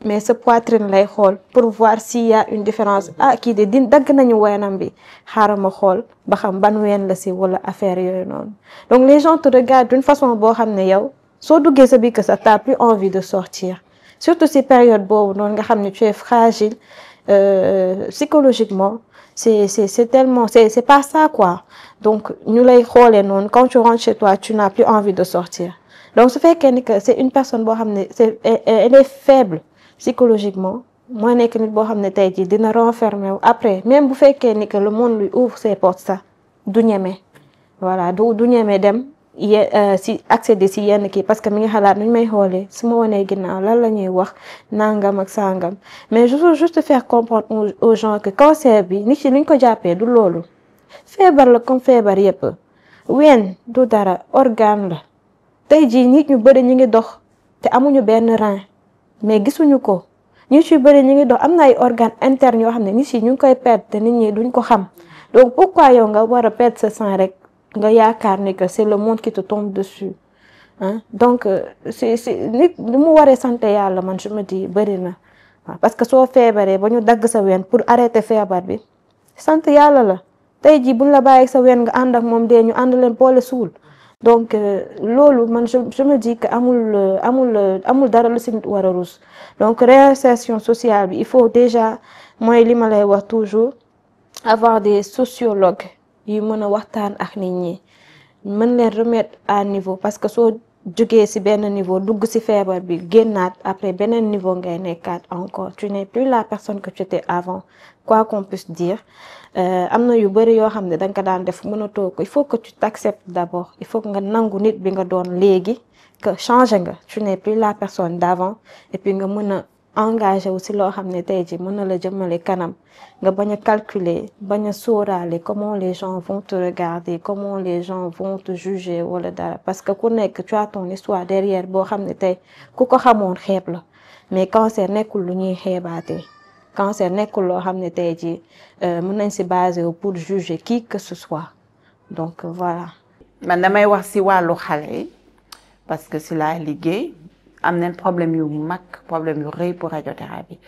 mais sa poitrine lay xool pour voir s'il y a une différence. Ah, kii de dagg nañu weenam bi, xaaral ma xool ba xam ban ween la si wala affaire yooyu noonu. Donc les gens te regardent d'une façon boo xam ne yow soo duggee sa biir que ça t'as plus envie de sortir. Surtout ces périodes boobu noonu nga xam ne tu es fragile. Psychologiquement, c'est tellement, c'est pas ça quoi. Donc, ñu lay xoolee noonu, quand tu rentres chez toi, tu n'as plus envie de sortir. Donc, ce fait que c'est une personne boo xam ne elle est faible psychologiquement. Moi nekk nit boo xam ne tey jii dina renfermer wu après, même bu fekkee ni que le monde lui ouvre ses portes ça, du ñeme. Voilà, du ñeme dem si accéder si yenn kii parce que mi ngi xalaat nuñ may xoolee su ma wanee ginnaaw lan la ñuy wax nangam ak sangam. Mais je veux juste faire comprendre aux gens que cancer bi nit ci luñ ko jàppee du loolu. Feebar la comme feebar yépp. Ween du dara, organe la. Tey jii nit ñu bëri ñu ngi dox te amuñu benn rein mais gisuñu ko. Nit ci bëri ñu ngi dox am na ay organes internes yoo xam ne nit ci ñu ngi koy perdre te nit ñi duñ ko xam. Donc pourquoi yow nga war a perdre sa sang rek nga yaakaar ni que c'est le monde qui te tombe dessus. Hein? Donc c'est nit lu mu waree sant yàlla man je me dis bëri na. Parce que soo feebaree ba ñu dagg sa ween pour arrêter feebar bi sant yàlla la. Tey jii buñ la bàyyi sa ween nga ànd ak moom dee ñu ànd leen boole suul. Donc loolu man je me dis que amul dara lu si nit war a rus. Donc réinsertion sociale bi il faut déjà mooy li ma lay wax toujours avoir des sociologues yu mën a waxtaan ak nit ñi mën leen remettre à niveau parce que soo jógee ci benn niveau dugg ci feebar bi génnaat après beneen niveau ngay nekkaat encore tu n'es plus la personne que tu étais avant quoi qu'on puisse dire. Am na yu bëri yoo xam ne danga ko daan def mënatoo ko il faut que tu t'acceptes d'abord il faut que nga nangu nit bi nga doon léegi que changer nga tu n'es plus la personne d'avant et puis nga mën a engagé wu si loo xam ne tey jii mën na la jëmale kanam nga bañ a calculer bañ a sóoraale comment les gens vont te regarder comment les gens vont te juger wala dara parce que ku nekk tu as ton histoire derrière boo xam ne tey ku ko xamoon xeeb la mais cancer nekkul lu ñuy xeebaatee cancer nekkul loo xam ne tey jii mën nañ si basé wu pour juger qui que ce soit donc voilà. man damay wax si wàllu xale yi parce que si laa liggéey. am nañ problème yu mag problème yu rëy pour radiothérapie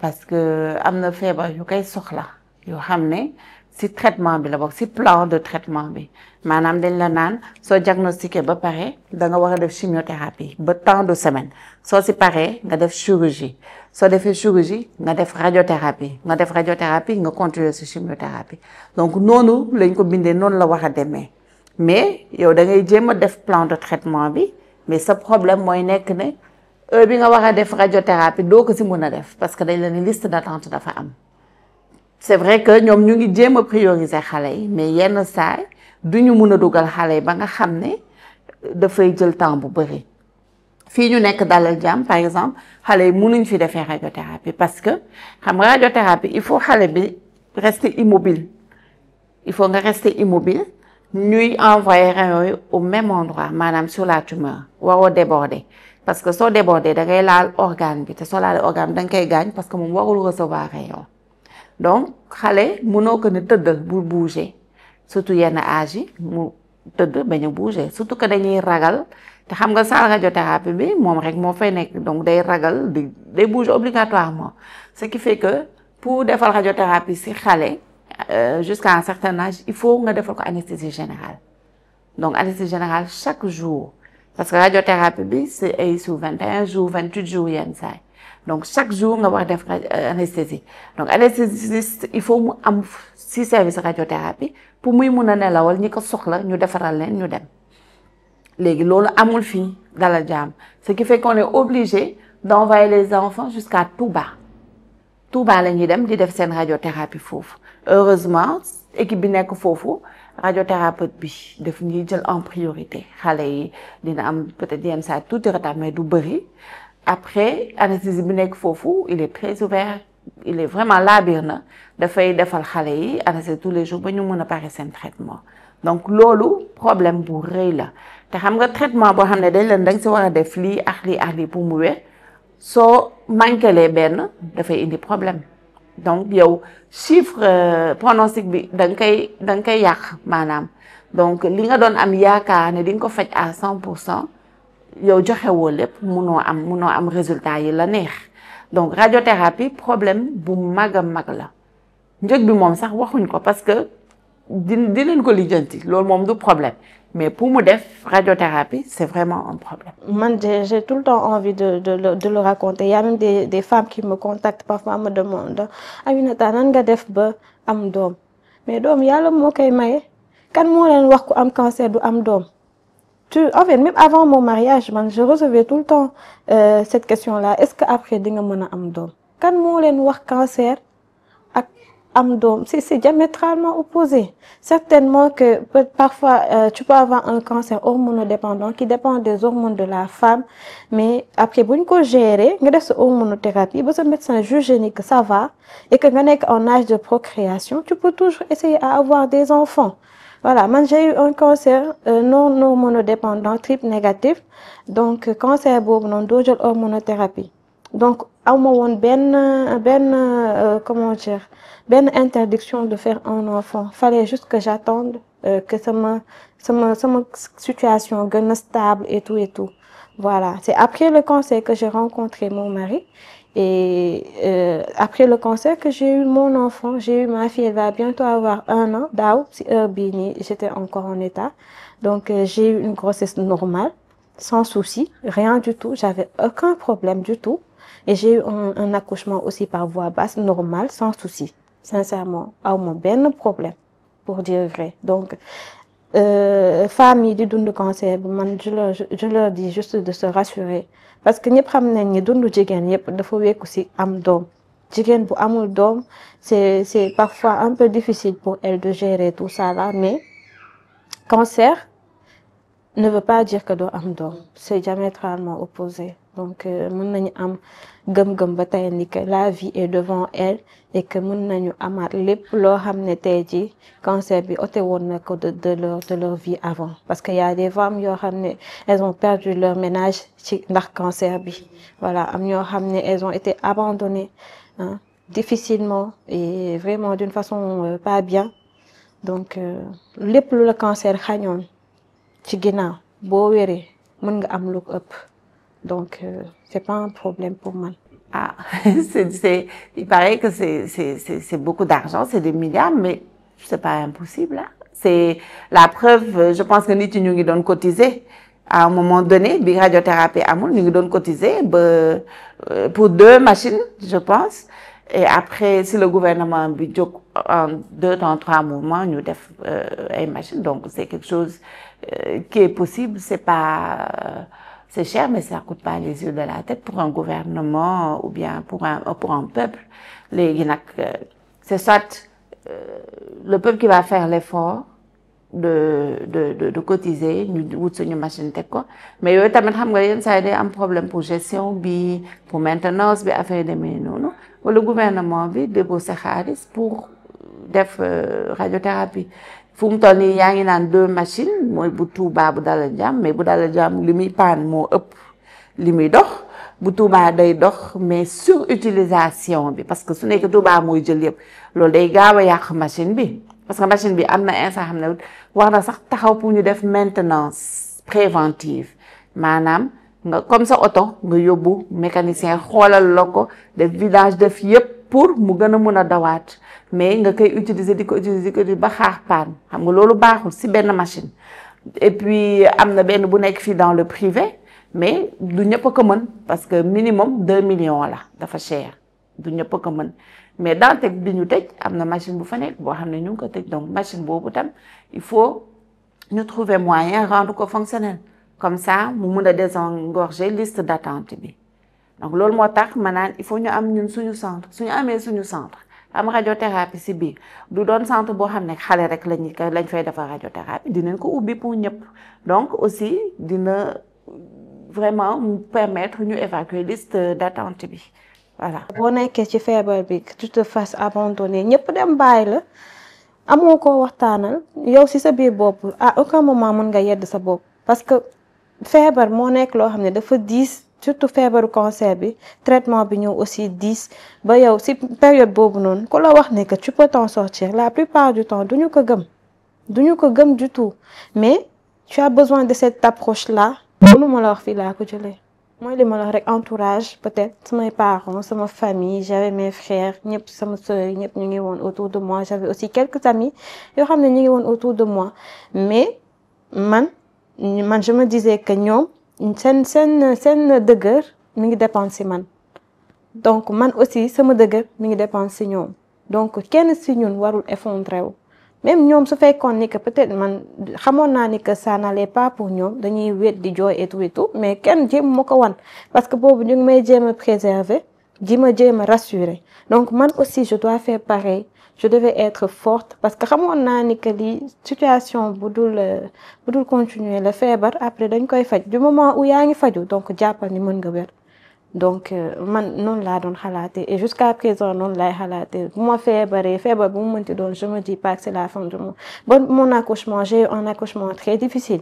parce que am na feebar yu koy soxla yoo xam ne si traitement bi la bokk si plan de traitement bi maanaam dañ la naan soo diagnostiqué ba pare da nga war a def chimiothérapie ba tant de semaines soo si paree nga def chirurgie soo defee chirurgie nga def radiothérapie nga continuer si chimiothérapie donc noonu lañ ko bindee noonu la war a demee mais yow da ngay jéem a def plan de traitement bi mais sa problème mooy nekk ne heure bi nga war a def radiothérapie doo ko si mën a def parce que dañ la ne liste d'attente dafa am. C'est vrai que ñoom ñu ngi jéem a prioriser xale yi mais yenn saay duñu mun a dugal xale yi ba nga xam ne dafay jël temps bu bëri fii ñu nekk Dalal Jàmm par exemple xale yi mënuñ fi defee radiothérapie parce que xam nga radiothérapie il faut xale bi rester immobile il faut nga rester immobile ñuy envoyer rayons yi au même endroit maanaam sur la tumeur waroo déborder parce que soo déborder da ngay laal organe bi te soo laalee organe bi da nga koy gaañ parce que moom warul recevoir rayon donc xale mënoo ko ne tëddal bul bouger surtout yenn âge yi mu tëdd bañ a bouger surtout que dañuy ragal te xam nga salle radiothérapie bi moom rek moo fay nekk donc day ragal day bouger obligatoirement ce qui fait que pour defal radiothérapie si xale jusqu'à un certain âge il faut nga defal ko anesthésie générale donc anesthésie générale chaque jour parce que radiothérapie bi c'est ay sous 21 jours 28 jours yenn saay donc chaque jour nga war def anesthésie donc anesthésiste il faut mu am si service radiothérapie pour muy mun a nelawal ñi ko soxla ñu defaral leen ñu dem léegi loolu amul fii Dalal Jàmm ce qui fait qu'on est obligé d'envoyer les enfants jusqu'à Touba la ñuy dem di def seen radiothérapie foofu heureusement équipe bi nekk foofu radiothérapeute bi daf ñuy jël en priorité xale yi dina am peut-être yenn saa tuuti retard mais du bëri après anesthésie bi nekk foofu il est très ouvert il est vraiment laabir na dafay defal xale yi anesthésie tous les jours ba ñu mën a pare seen traitement donc loolu problème bu rëy la te xam nga traitement boo xam ne dañ leen danga si war a def lii ak lii pour mu wér soo manquélee benn dafay indi problème donc yow chiffre pronostic bi da nga koy yàq maanaam donc li nga doon am yaakaar ne di nga ko faj à 100% yow joxewoo lépp munoo am résultat yi la neex donc radiothérapie problème bu mag a mag la njëg bi moom sax waxuñ ko parce que dinañ ko lijjanti loolu moom du problème mais pour mu def radiothérapie c'est vraiment un problème. Man j'ai tout le temps envie de le raconter. Il y a même des femmes qui me contactent parfois me demandent Aminata nan nga def ba am doom mais doom yàlla moo koy maye kan moo leen wax ku am cancer du am doom. En fait même avant mon mariage man je recevais tout le temps cette question-là est-ce que après di nga mën a am doom kan moo leen wax cancer ak am doom c'est diamétralement opposé certainement que parfois tu peux avoir un cancer hormonodépendant qui dépend des hormones de la femme mais après bu ñu ko gérer nga def sa hormonothérapie ba sa médecin juger ni que ça va et que nga nekk en âge de procréation tu peux toujours essayer à avoir des enfants. Voilà, man j'ai eu un cancer non hormonodépendant triple négatif donc cancer boobu noonu doo jël hormonothérapie donc awma woon comment dire benn interdiction de faire un enfant fallait juste que j'attende que sama situation gën a stable et tout voilà c'est après le cancer que j'ai rencontré mon mari et après le cancer que j'ai eu mon enfant j'ai eu ma fille elle va bientôt avoir 1 an daaw si heure bii nii j'étais encore en état donc j'ai eu une grossesse normale sans souci rien du tout j'avais aucun problème du tout et j'ai eu un accouchement aussi par voie basse normal sans souci sincèrement awma benn problème pour dire vrai donc femmes yi di dund cancer bi man je leur dis juste de se rassurer parce que ñëpp xam nañ ni dundu jigéen yëpp dafa wekku ci am doom jigéen bu amul doom c'est parfois un peu difficile pour elle de gérer tout ça là mais cancer ne veut pas dire que doo am doom c'est diamétralement opposé donc mën nañu am gëm-gëm ba tey ni que la vie est devant elle et que mën nañu amaat lépp loo xam ne tey jii cancer bi ôté woon na ko de leur vie avant parce que y a des femmes yoo xam ne elles ont perdu leur ménage ci ndax cancer bi voilà am ñoo xam ne elles ont été abandonnées difficilement et vraiment d'une façon pas bien donc lépp lu la cancer xañoon ci ginnaaw boo wéree mën nga am lu ëpp donc c'est pas un problème pour moi. Ah, il paraît que c'est beaucoup d'argent, c'est des milliards, mais c'est pas impossible hein. C'est la preuve je pense que nit ñi ñu ngi doon cotiser à un moment donné bi radiothérapie amul ñu ngi doon cotiser ba pour 2 machines je pense et après si le gouvernement bi jóg en 2 temps 3 mouvements ñu def ay machines donc c'est quelque chose qui est possible c'est pas c'est cher mais ça coûte pas les yeux de la tête pour un gouvernement ou bien pour un peuple léegi nag c'est soit le peuple qui va faire l'effort de cotiser ñu wut suñu machine teg ko mais yooyu tamit xam nga yenn saa yi day am problème pour gestion bi pour maintenance bi affaire demee noonu wala gouvernement bi débourser xaalis pour def radiothérapie fu mu toll nii yaa ngi naan 2 machines mooy bu Touba bu Dalal Jàmm mais bu Dalal Jàmm li muy paan moo ëpp li muy dox bu Touba day dox mais surutilisation bi parce que su nekk Touba mooy jël yëpp loolu day gaaw a yàq machine bi parce que machine bi am na instant xam ne war na sax taxaw pour ñu def maintenance préventive maanaam nga comme sa oto nga yóbbu mécanicien xoolal la ko def vidage def yëpp pour mu gën a mun a dawaat mais nga koy utiliser di ko utiliser ba xaar paan xam nga loolu baaxul si benn machine et puis am na benn bu nekk fii dans le privé mais du ñëpp a ko mën parce que minimum 2 millions la dafa cher du ñëpp a ko mën mais Dantec bi ñu tëj am na machine bu fa nekk boo xam ne ñu ngi ko tëj donc machine boobu tam il faut ñu trouver moyen rendre ko fonctionnel comme ça mu mun a désengorger liste d'attente bi donc loolu moo tax ma naan il faut ñu am ñun suñu centre suñu amee suñu centre am radiothérapie si biir du doon centre boo xam ne xale rek lañ fay defar radiothérapie dinañ ko ubbi pour ñëpp donc aussi dina vraiment mu permettre ñu évacuer liste d'attente bi voilà. boo nekkee ci feebar bi que tu te fasses abandonner ñëpp dem bàyyi la amoo ko waxtaanal yow si sa biir bopp à aucun moment mën nga yedd sa bopp parce que feebar moo nekk loo xam ne dafa diis surtout feebaru cancer bi traitement bi ñëw aussi diis ba yow si période boobu noonu ku la wax ne que tu peux t'en sortir la plupart du temps duñu ko gëm du tout mais tu as besoin de cette approche là mënuma la wax fii laa ko jëlee mooy li ma la wax rek entourage peut-être samay parents sama famille j'avais mes frères ñëpp sama sœur ñëpp ñu ngi woon autour de moi j'avais aussi quelques amis yoo xam ne ñu ngi woon autour de moi mais man je me disais que ñoom seen dëgër mi ngi dépendre si man donc man aussi sama dëgër mi ngi dépendre si ñoom donc kenn si ñun warul effondré wu même ñoom su fekkoon ni que peut-être man xamoon naa ni que ça n'allait pas pour ñoom dañuy wét di jooy et tout mais kenn jéem ma ko wan parce que boobu ñu ngi may jéem a préserver ma jéem a rassurer donc man aussi je dois faire pareil je devais être forte parce que xamoon naa ni que li situation bu dul continuer la feebar après dañ koy faj du moment où yaa ngi faju donc jàppal ni mën nga wér donc man noonu laa doon xalaatee et jusqu'à présent noonu laay xalaatee bu ma feebaree feebar bu mu mënti doon je me dis pas que c'est la fin du monde bon mon accouchement j'ai eu un accouchement très difficile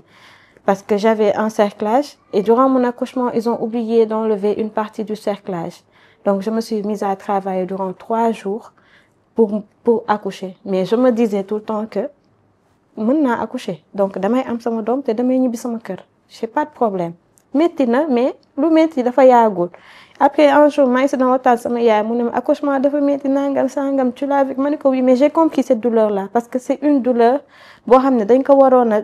parce que j'avais un cerclage et durant mon accouchement ils ont oublié d'enlever une partie du cerclage donc je me suis mise à travailler durant 3 jours pour accoucher mais je me disais tout le temps que mën naa accoucher donc damay am sama doom te damay ñibbi sama kër j'ai pas de problème métti na mais lu métti dafa yaagul après un jour maa ngi si doon waxtaan sama yaay mu ne ma accouchement dafa métti nangam sangam tu l'as vu ma ne ko oui mais j'ai compris cette douleur là parce que c'est une douleur boo xam ne dañ ko waroon a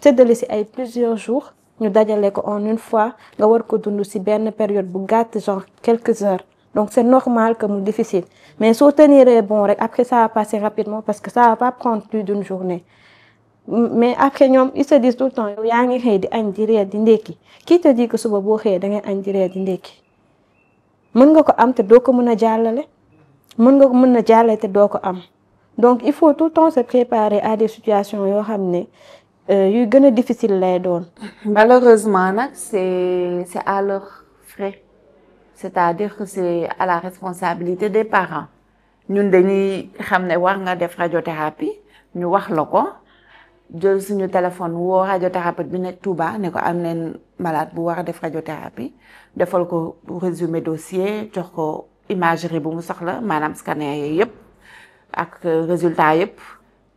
séddale si ay plusieurs jours ñu dajale ko en une fois nga war ko dund si benn période bu gàtt genre quelques heures donc c'est normal que mu difficile mais soo teniree bon rek après ça va passer rapidement parce que ça va pas prendre plus d'une journée mais après ñoom ils se disent tout le temps yow yaa ngi xëy di añ di reer di ndekki qui te dit que suba boo xëyee da ngay añ di reer di ndekki mën nga ko am te doo ko mën a jàllale te doo ko am donc il faut tout le temps se préparer à des situations yoo xam ne yu gën a difficile lay doon. malheureusement nag c'est à leurs frais c'est-à-dire que c'est à la responsabilité des parents ñun dañuy xam ne war nga def radiothérapie ñu wax la ko jël suñu téléphone woo radiothérapeute bi nekk Touba ne ko am nañ malade bu war a def radiothérapie defal ko résumé dossier jox ko imagerie bu mu soxla maanaam scanner yi yëpp ak résultat yëpp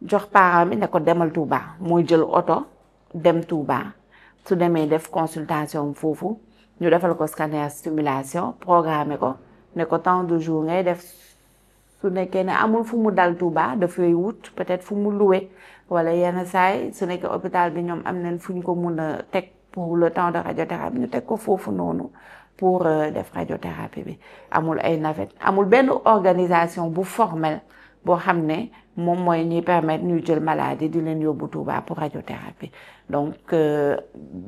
jox parent bi ne ko demal Touba mooy jël oto dem Touba su demee def consultation foofu ñu defal ko scanner stimulation programmé ko ne ko tant de jours ngay def su nekkee ne amul fu mu dal Touba dafay wut peut-être fu mu loué wala yenn saay su nekkee hôpital bi ñoom am nañ fu ñu ko mun a teg pour le temps de radiothérapie ñu teg ko foofu noonu pour def radiothérapie bi amul ay navette amul benn organisation bu formelle boo xam ne moom mooy ñuy permettre ñuy jël maladie di leen yóbbu Touba pour radiothérapie donc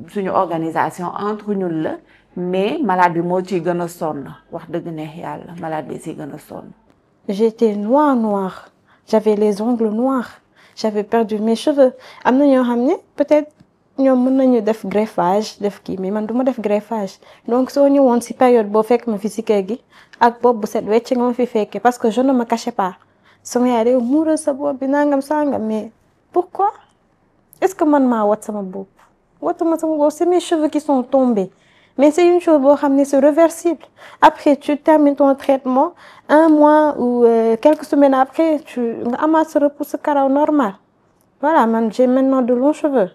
suñu organisation entre ñun la mais malade bi moo ciy gën a sonn wax dëgg neex yàlla malade bi ciy gën a sonn. J'étais noire. J'avais les ongles noirs. J'avais perdu mes cheveux. am na ñoo xam ne peut-être ñoom mën nañu def greffage def kii mais man du ma def greffage donc soo ñëwoon si période boo fekk ma fi si kër gi ak bopp bu set wecc nga ma fi fekkee parce que je ne me cachais pas sama yaay day muural sa bopp bi nangam sangam mais pourquoi est-ce que man maa wat sama bopp watuma sama bopp c'est mes cheveux qui sont tombés mais c'est une chose boo xam ne c'est réversible après tu termines ton traitement un mois ou quelques semaines après nga amaat sa repousse sa karaw normal voilà man j'ai maintenant de longs cheveux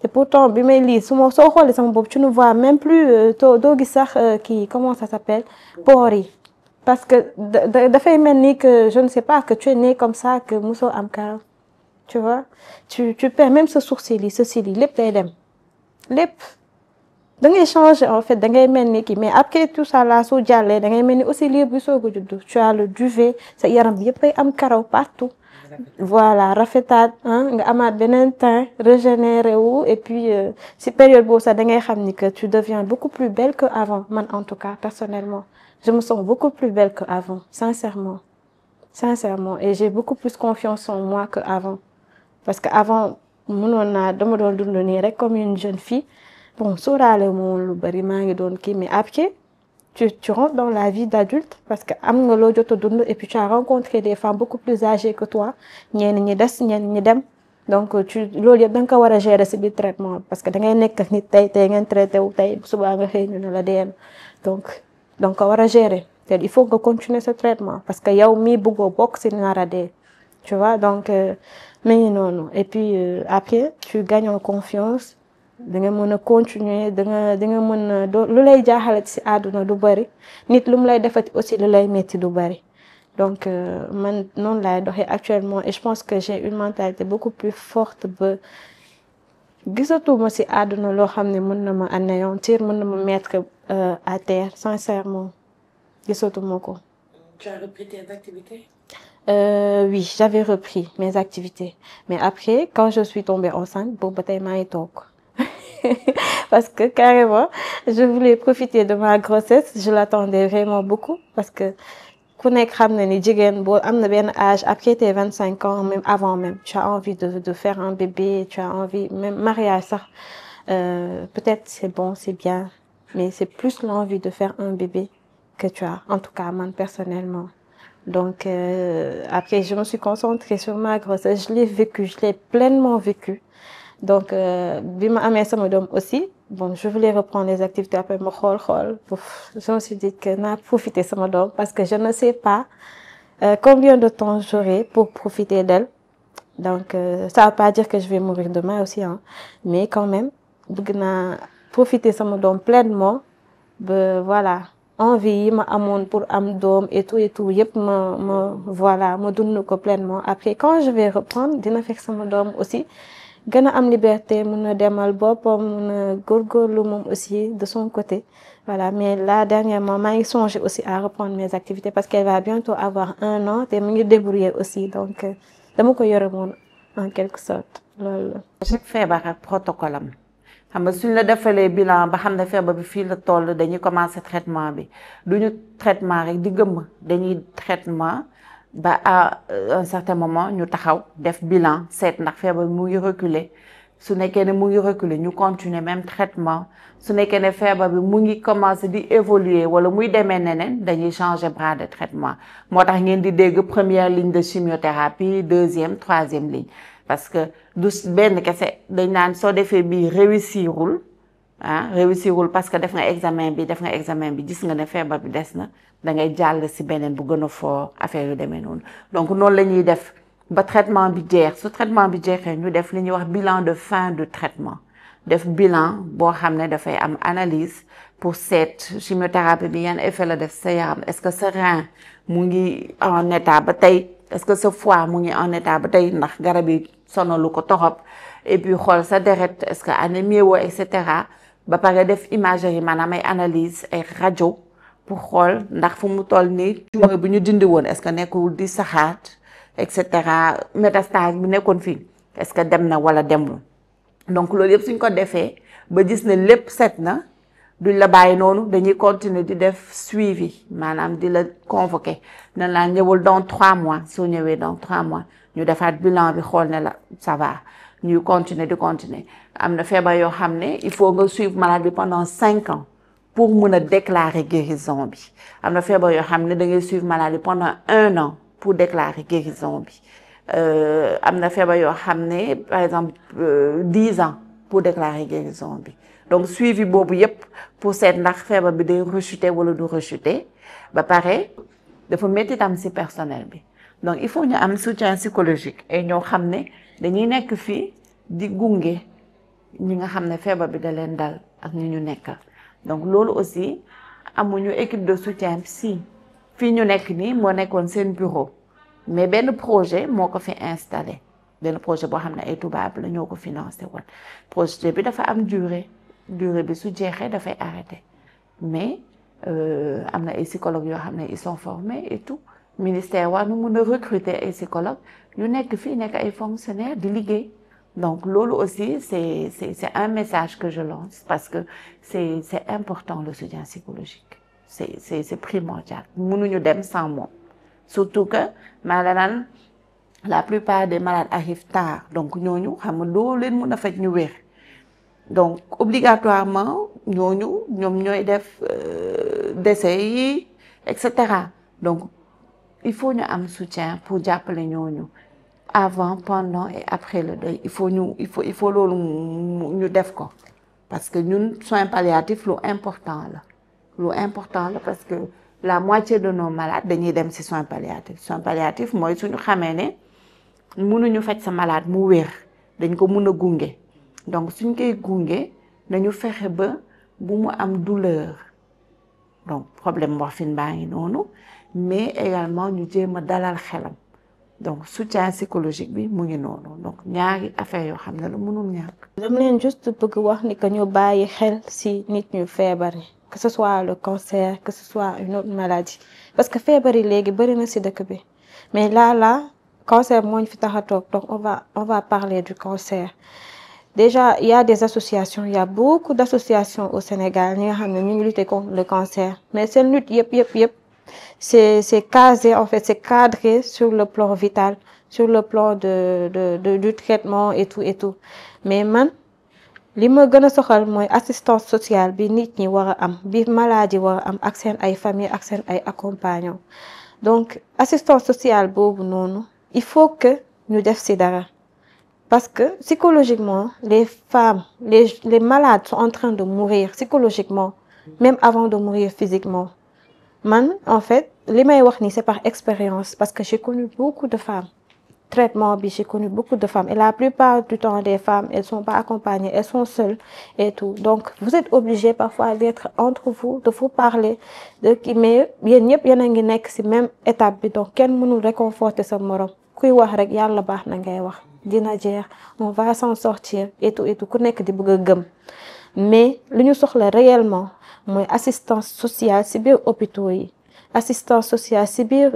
et pourtant bi may lii soo xoolee sama bopp tu ne vois même plus doo gis sax kii comment ça s'appelle pores yi parce que dafay mel ni que je ne sais pas que tu es né comme ça que mosoo am karaw tu vois tu perds même ce sourcil yi ce cils yi lépp day dem lépp da ngay changer en fait da ngay mel ni kii mais après tout ça là soo jàllee da ngay mel ni aussi liir bi soog a juddu tu as le duvet sa yaram bi yëpp ay am karaw partout voilà rafetaat nga amaat beneen teint régénéré wu et puis si période boobu sax da ngay xam ni que tu deviens beaucoup plus belle que avant man en tout cas personnellement je me sens beaucoup plus belle que avant sincèrement et j'ai beaucoup plus confiance en moi que avant parce que avant mënoon naa dama doon dund nii rek comme une jeune fille bon sóoraale moom lu bari maa ngi doon kii mais après tu rentres dans la vie d'adulte parce que am nga loo jot a dund et puis tu as rencontré des femmes beaucoup plus âgées que toi ñenn ñi des ñenn ñi dem donc loolu yëpp da nga ko war a gérer ci biir traitement parce que da ngay nekk ak nit tey ngeen traité wu tey suba nga xëy ñu ne la dee donc ko war a gérer te il faut nga continuer ce traitement parce que yow mii bëggoo bokk ci nar a dee tu vois donc mi ngi noonu et puis après tu gagnes en confiance. da nga mën a continuer da nga mën a lu lay jaaxale ci àdduna du bari nit lu mu lay defati aussi lu lay metti du bari donc man noonu laay doxee actuellement et je pense que j'ai une mentalité beaucoup plus forte ba gisatuma ci àdduna loo xam ne mën na ma anéantir mën na ma mettre à terre sincèrement gisatuma ko. Tu as repris tes activités? Oui, j'avais repris mes activités mais après quand je suis tombée enceinte boobu ba tey maa ngi toog. Parce que carrément je voulais profiter de ma grossesse je l'attendais vraiment beaucoup parce que ku nekk xam na ni jigéen boo am na benn âge après tes 25 ans même avant même tu as envie de faire un bébé tu as envie même mariage sax peut-être c'est bon c'est bien mais c'est plus l'envie de faire un bébé que tu as en tout cas man personnellement donc après je me suis concentrée sur ma grossesse je l'ai pleinement vécu donc bi ma amee sama doom aussi bon je voulais reprendre les activités après ma xool je me suis dit que naa profiter sama doom parce que je ne sais pas combien de temps j'aurai pour profiter d'elle donc ça veut pas dire que je vais mourir demain aussi mais quand même bëgg naa profiter sama doom pleinement ba voilà envie yi ma amoon pour am doom et tout yëpp ma dund ko pleinement après quand je vais reprendre dina fekk sama doom aussi gën a am liberté mën a demal boppam mën a góorgóorlu moom aussi de son côté voilà mais là dernièrement maa ngi songé aussi à reprendre mes activités parce qu'elle va bientôt avoir 1 an te mu ngi débrouiller aussi donc dama ko yore moon en quelque sorte loolu la. chaque feebar ak protocole am xam nga suñ la defalee bilan ba xam ne feebar bi fii la toll dañuy commencer traitement bi duñu traitement rek di gëmm dañuy traitement ba à un certain moment ñu taxaw def bilan seet ndax feebar bi mu ngi reculer su nekkee ne mu ngi reculer ñu continuer même traitement su nekkee ne feebar bi mu ngi commencer di évoluer wala muy demee neneen dañuy changer bras de traitement moo tax ngeen di dégg première ligne de chimiothérapie deuxième troisième ligne parce que du benn kese dañ naan soo defee bii réussirul parce que def nga examen bi gis nga ne feebar bi des na da ngay jàll ci beneen bu gën a fort affaire yu demee noonu donc noonu la ñuy def ba traitement bi jeex su traitement bi jeexee ñu def li ñuy wax bilan de fin de traitement def bilan boo xam ne dafay am analyse pour seet chimiothérapie bi yan effet la def sa yaram est-ce que sa rein mu ngi en état ba tey est-ce que sa foie mu ngi en état ba tey ndax garab yi sonalu ko torop et puis xool sa deret est-ce que anémie woo et cetera ba pare def imagerie maanaam ay analyse ay rajo pour xool ndax fu mu toll nii tumeur bi ñu dindi woon est-ce que nekkul di saxaat et cetera métastase bi nekkoon fii est-ce que dem na wala demul donc loolu yëpp suñ ko defee ba gis ne lépp set na duñ la bàyyi noonu dañuy continuer di def suivi maanaam di la convoquer ne la ñëwul dans 3 mois soo ñëwee dans 3 mois ñu defaat bilan bi xool ne la ça va ñuy continuer di continuer am na feebar yoo xam ne il faut nga suivre malade bi pendant 5 ans pour mën a déclarer guérison bi am na feebar yoo xam ne da ngay suivre malade bi pendant 1 an pour déclarer guérison bi am na feebar yoo xam ne par exemple 10 ans pour déclarer guérison bi donc suivi boobu yépp pour seet ndax feebar bi day rechuter wala du rechuter ba pare dafa métti tam ci personnel bi donc il faut ñu am soutien psychologique et ñoo xam ne dañuy nekk fii di gunge ñi nga xam ne feebar bi da leen dal ak ñi ñu nekkal donc loolu aussi amuñu équipe de soutien psy fii ñu nekk nii moo nekkoon seen bureau mais benn projet moo ko fi installé benn projet boo xam ne ay tubaab la ñoo ko financé woon projet bi dafa am durée bi su jeexee dafay arrêté mais am na ay psychologues yoo xam ne ils sont formés et tout ministère war nu mun a recruter ay psychologues yu nekk fii nekk ay fonctionnaires di liggéey donc loolu aussi c'est un message que je lance parce que c'est important le soutien psychologique c'est primordial mënuñu dem sans moom surtout que maanaam la plupart des malades arrivent tard donc ñooñu xam nga doo leen mën a faj ñu wér donc obligatoirement ñooñu ñoom ñooy def décès yi et cetera donc il faut ñu am soutien pour jàppale ñooñu avant pendant et après le deuil il faut loolu ñu def ko parce que ñun soins palliatifs lu important la parce que la moitié de nos malades dañuy dem ci soins palliatifs mooy suñu xamee ne mënuñu faj sa malade mu wér dañ ko mën a gunge donc suñ koy gunge nañu fexe ba bu mu am douleur donc problème morphine baa ngi noonu mais également ñu jéem a dalal xelam donc soutien psychologique bi mu ngi noonu donc ñaari affaire yoo xam ne la mënul ñàkk. dama leen juste bëgg wax ni que ñu bàyyi xel ci nit ñu feebar yi que ce soit le cancer que ce soit une autre maladie parce que feebar yi léegi bari na ci dëkk bi mais là cancer moo ñu fi tax a toog donc on va parler du cancer. Déjà, il y a des associations, il y a beaucoup d'associations au Sénégal ñi nga xam ne ñu ngi lutter contre le cancer mais seen lutte yëpp c'est casé en fait c'est cadré sur le plan vital sur le plan du traitement et tout mais man li ma gën a soxal mooy assistance sociale bi nit ñi war a am bi maladie war a am ak seen ay famille ak seen ay accompagnants donc assistance sociale boobu noonu il faut que ñu def ci dara parce que psychologiquement les femmes les malades sont en train de mourir psychologiquement même avant de mourir physiquement man en fait li may wax ni c'est par expérience parce que j'ai connu beaucoup de femmes traitement bi j'ai connu beaucoup de femmes et la plupart du temps des femmes elles sont pas accompagnées elles sont seules et tout donc vous êtes obligés parfois d'être entre vous de vous parler de kii mais yéen ñëpp yéen a ngi nekk ci même étape bi donc kenn mënul réconforter sa morom kuy wax rek yàlla baax na ngay wax dina jeex on va s'en sortir et tout ku nekk di bëgg a gëm mais li ñu soxla réellement mooy assistance sociale ci biir hôpitaux yi assistance sociale ci biir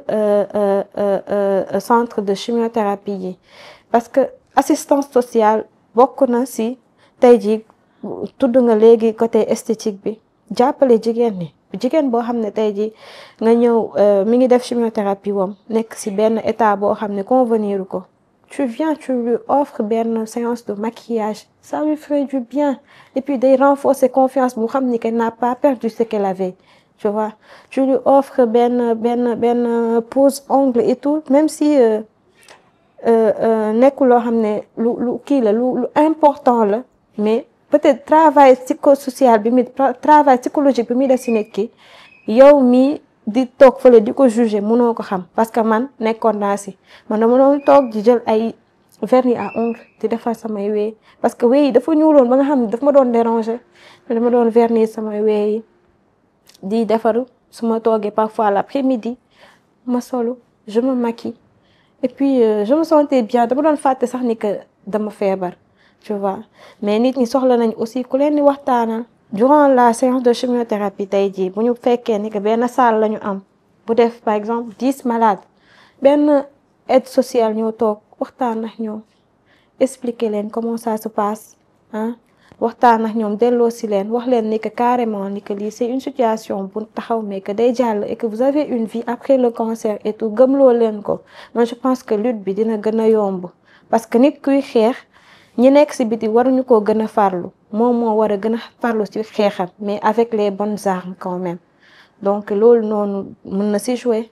centre de chimiothérapie yi parce que assistance sociale bokk na ci tey jii tudd nga léegi côté esthétique bi jàppale jigéen boo xam ne tey jii nga ñëw mi ngi def chimiothérapie wam nekk ci benn état boo xam ne convenir ko tu viens tu lui offres benn séance de maquillage ça lui ferait du bien et puis day renforcer confiance bu xam ni qu'elle n'a pas perdu ce qu'elle avait tu vois tu lui offres benn pose ongle et tout même si nekkul loo xam ne lu kii la lu important la mais peut-être travail psychosocial bi travail psychologique bi muy def ci nit ki yow mi di toog fële di ko juger mënoo ko xam parce que man nekkoon naa ci man dama doon toog di jël ay vernis à ongles di defar samay wéy parce que wéy yi dafa ñuuloon ba nga xam ne daf ma doon déranger dama doon vernis samay wéy yi di defaru su ma toogee parfois l'après-midi ma solu je me maquille et puis je me sentais bien dama doon fàtte sax ni que dama feebar tu vois mais nit ñi soxla nañ aussi ku leen di waxtaanal durant la séance de chimiothérapie tey jii bu ñu fekkee ni que benn salle la ñu am bu def par exemple 10 malades benn aide sociale ñoo toog waxtaan ak ñoom expliquer leen comment ça se passe ah waxtaan ak ñoom delloo si leen wax leen ni que carrément ni que lii c'est une situation bu taxaw mais que day jàll et que vous avez une vie après le cancer et tout gëmloo leen ko moi je pense que lutte bi dina gën a yomb parce que nit kuy xeex ñi nekk si biti waruñu koo gën a farlu moom moo war a gën a farlu si xeexam mais avec les bonnes armes quand même donc loolu noonu mën na si jouer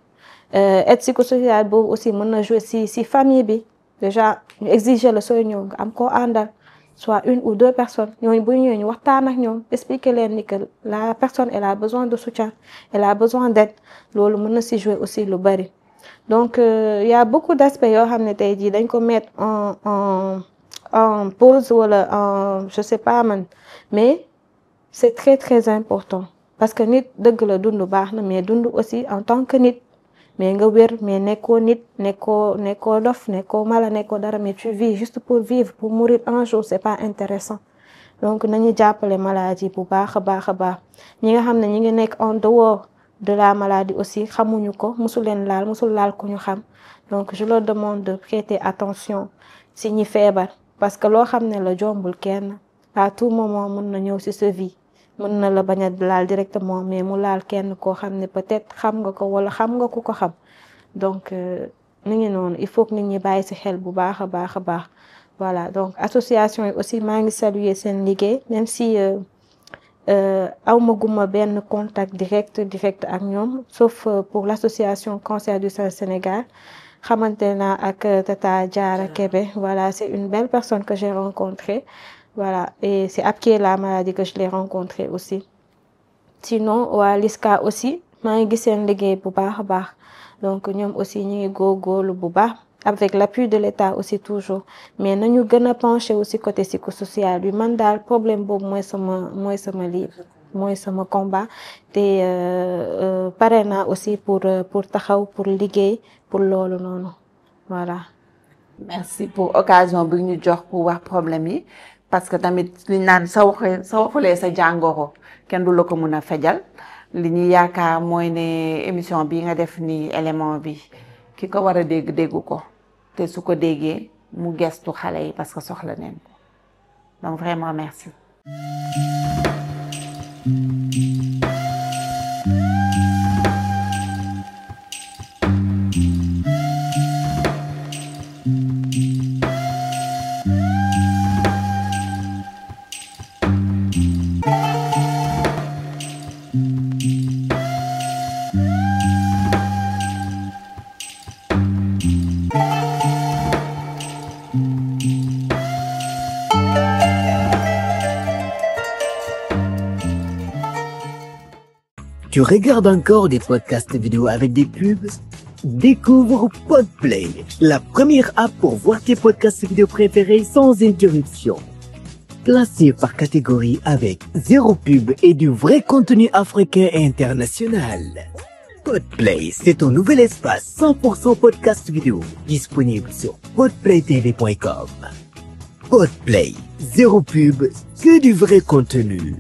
aide psychosociale boobu aussi mën na jouer si famille bi déjà ñu exiger la sooy ñëw nga am koo àndal soit une ou deux personnes ñooñu bu ñëwee ñu waxtaan ak ñoom expliquer leen ni que la personne elle a besoin de soutien elle a besoin d'aide loolu mën na si jouer aussi lu bari donc y a beaucoup d'aspects yoo xam ne tey jii dañ ko mettre en pause wala en je sais pas man mais c'est très très important parce que nit dëgg la dund baax na mais dund aussi en tant que nit mais nga wér mais nekkoo nit nekkoo dof nekkoo mala nekkoo dara mais tu vis juste pour vivre pour mourir un jour c'est pas intéressant donc nañu jàppale maladie bu baax a baax a baax ñi nga xam ne ñi ngi nekk en dehors de la maladie aussi xamuñu ko musul laal ku ñu xam donc je leur demande de prêter attention si ñi feebar parce que loo xam ne la jombul kenn à tout moment mën na ñëw si sa vie mën na la bañ a laal directement mais mu laal kenn koo xam ne peut-être xam nga ko wala xam nga ku ko xam donc ni ngi noonu il faut que nit ñi bàyyi ci xel bu baax a baax a baax voilà donc association yi aussi maa ngi saluer seen liggéey même si awma guma benn contact direct ak ñoom sauf pour l'association Cancer du Sein Sénégal xamante naa ak Tata Diara Kébé voilà c'est une belle personne que j'ai rencontrée voilà et c'est après la maladie que je l'ai rencontré aussi sinon waa LISCA aussi maa ngi gis seen liggéey bu baax a baax donc ñoom aussi ñu ngi góorgóorlu bu baax avec l'appui de l'État aussi toujours mais nañu gën a pencher aussi côté psychosocial bi man daal problème boobu mooy sama livre mooy sama combat te pare naa aussi pour taxaw pour liggéey pour loolu noonu voilà. merci pour occasion bi ñu jox pour wax problème yi. parce que tamit li naan sa waxulee sa jàngoro kenn du la ko mën a fejal li ñu yaakaar mooy ne émission bi nga def ni élément bi ki ko war a déggu ko te su ko déggee mu gestu xale yi parce que soxla neen ko donc vraiment merci. Tu regardes encore des podcasts vidéo avec des pubs? Découvre Podplay, la première app pour voir tes podcasts vidéo préférés sans interruption. Classé par catégorie avec 0 pub et du vrai contenu africain et international. Podplay, c'est ton nouvel espace 100% podcast vidéo, disponible sur podplaytv.com. Podplay, 0 pub, que du vrai contenu.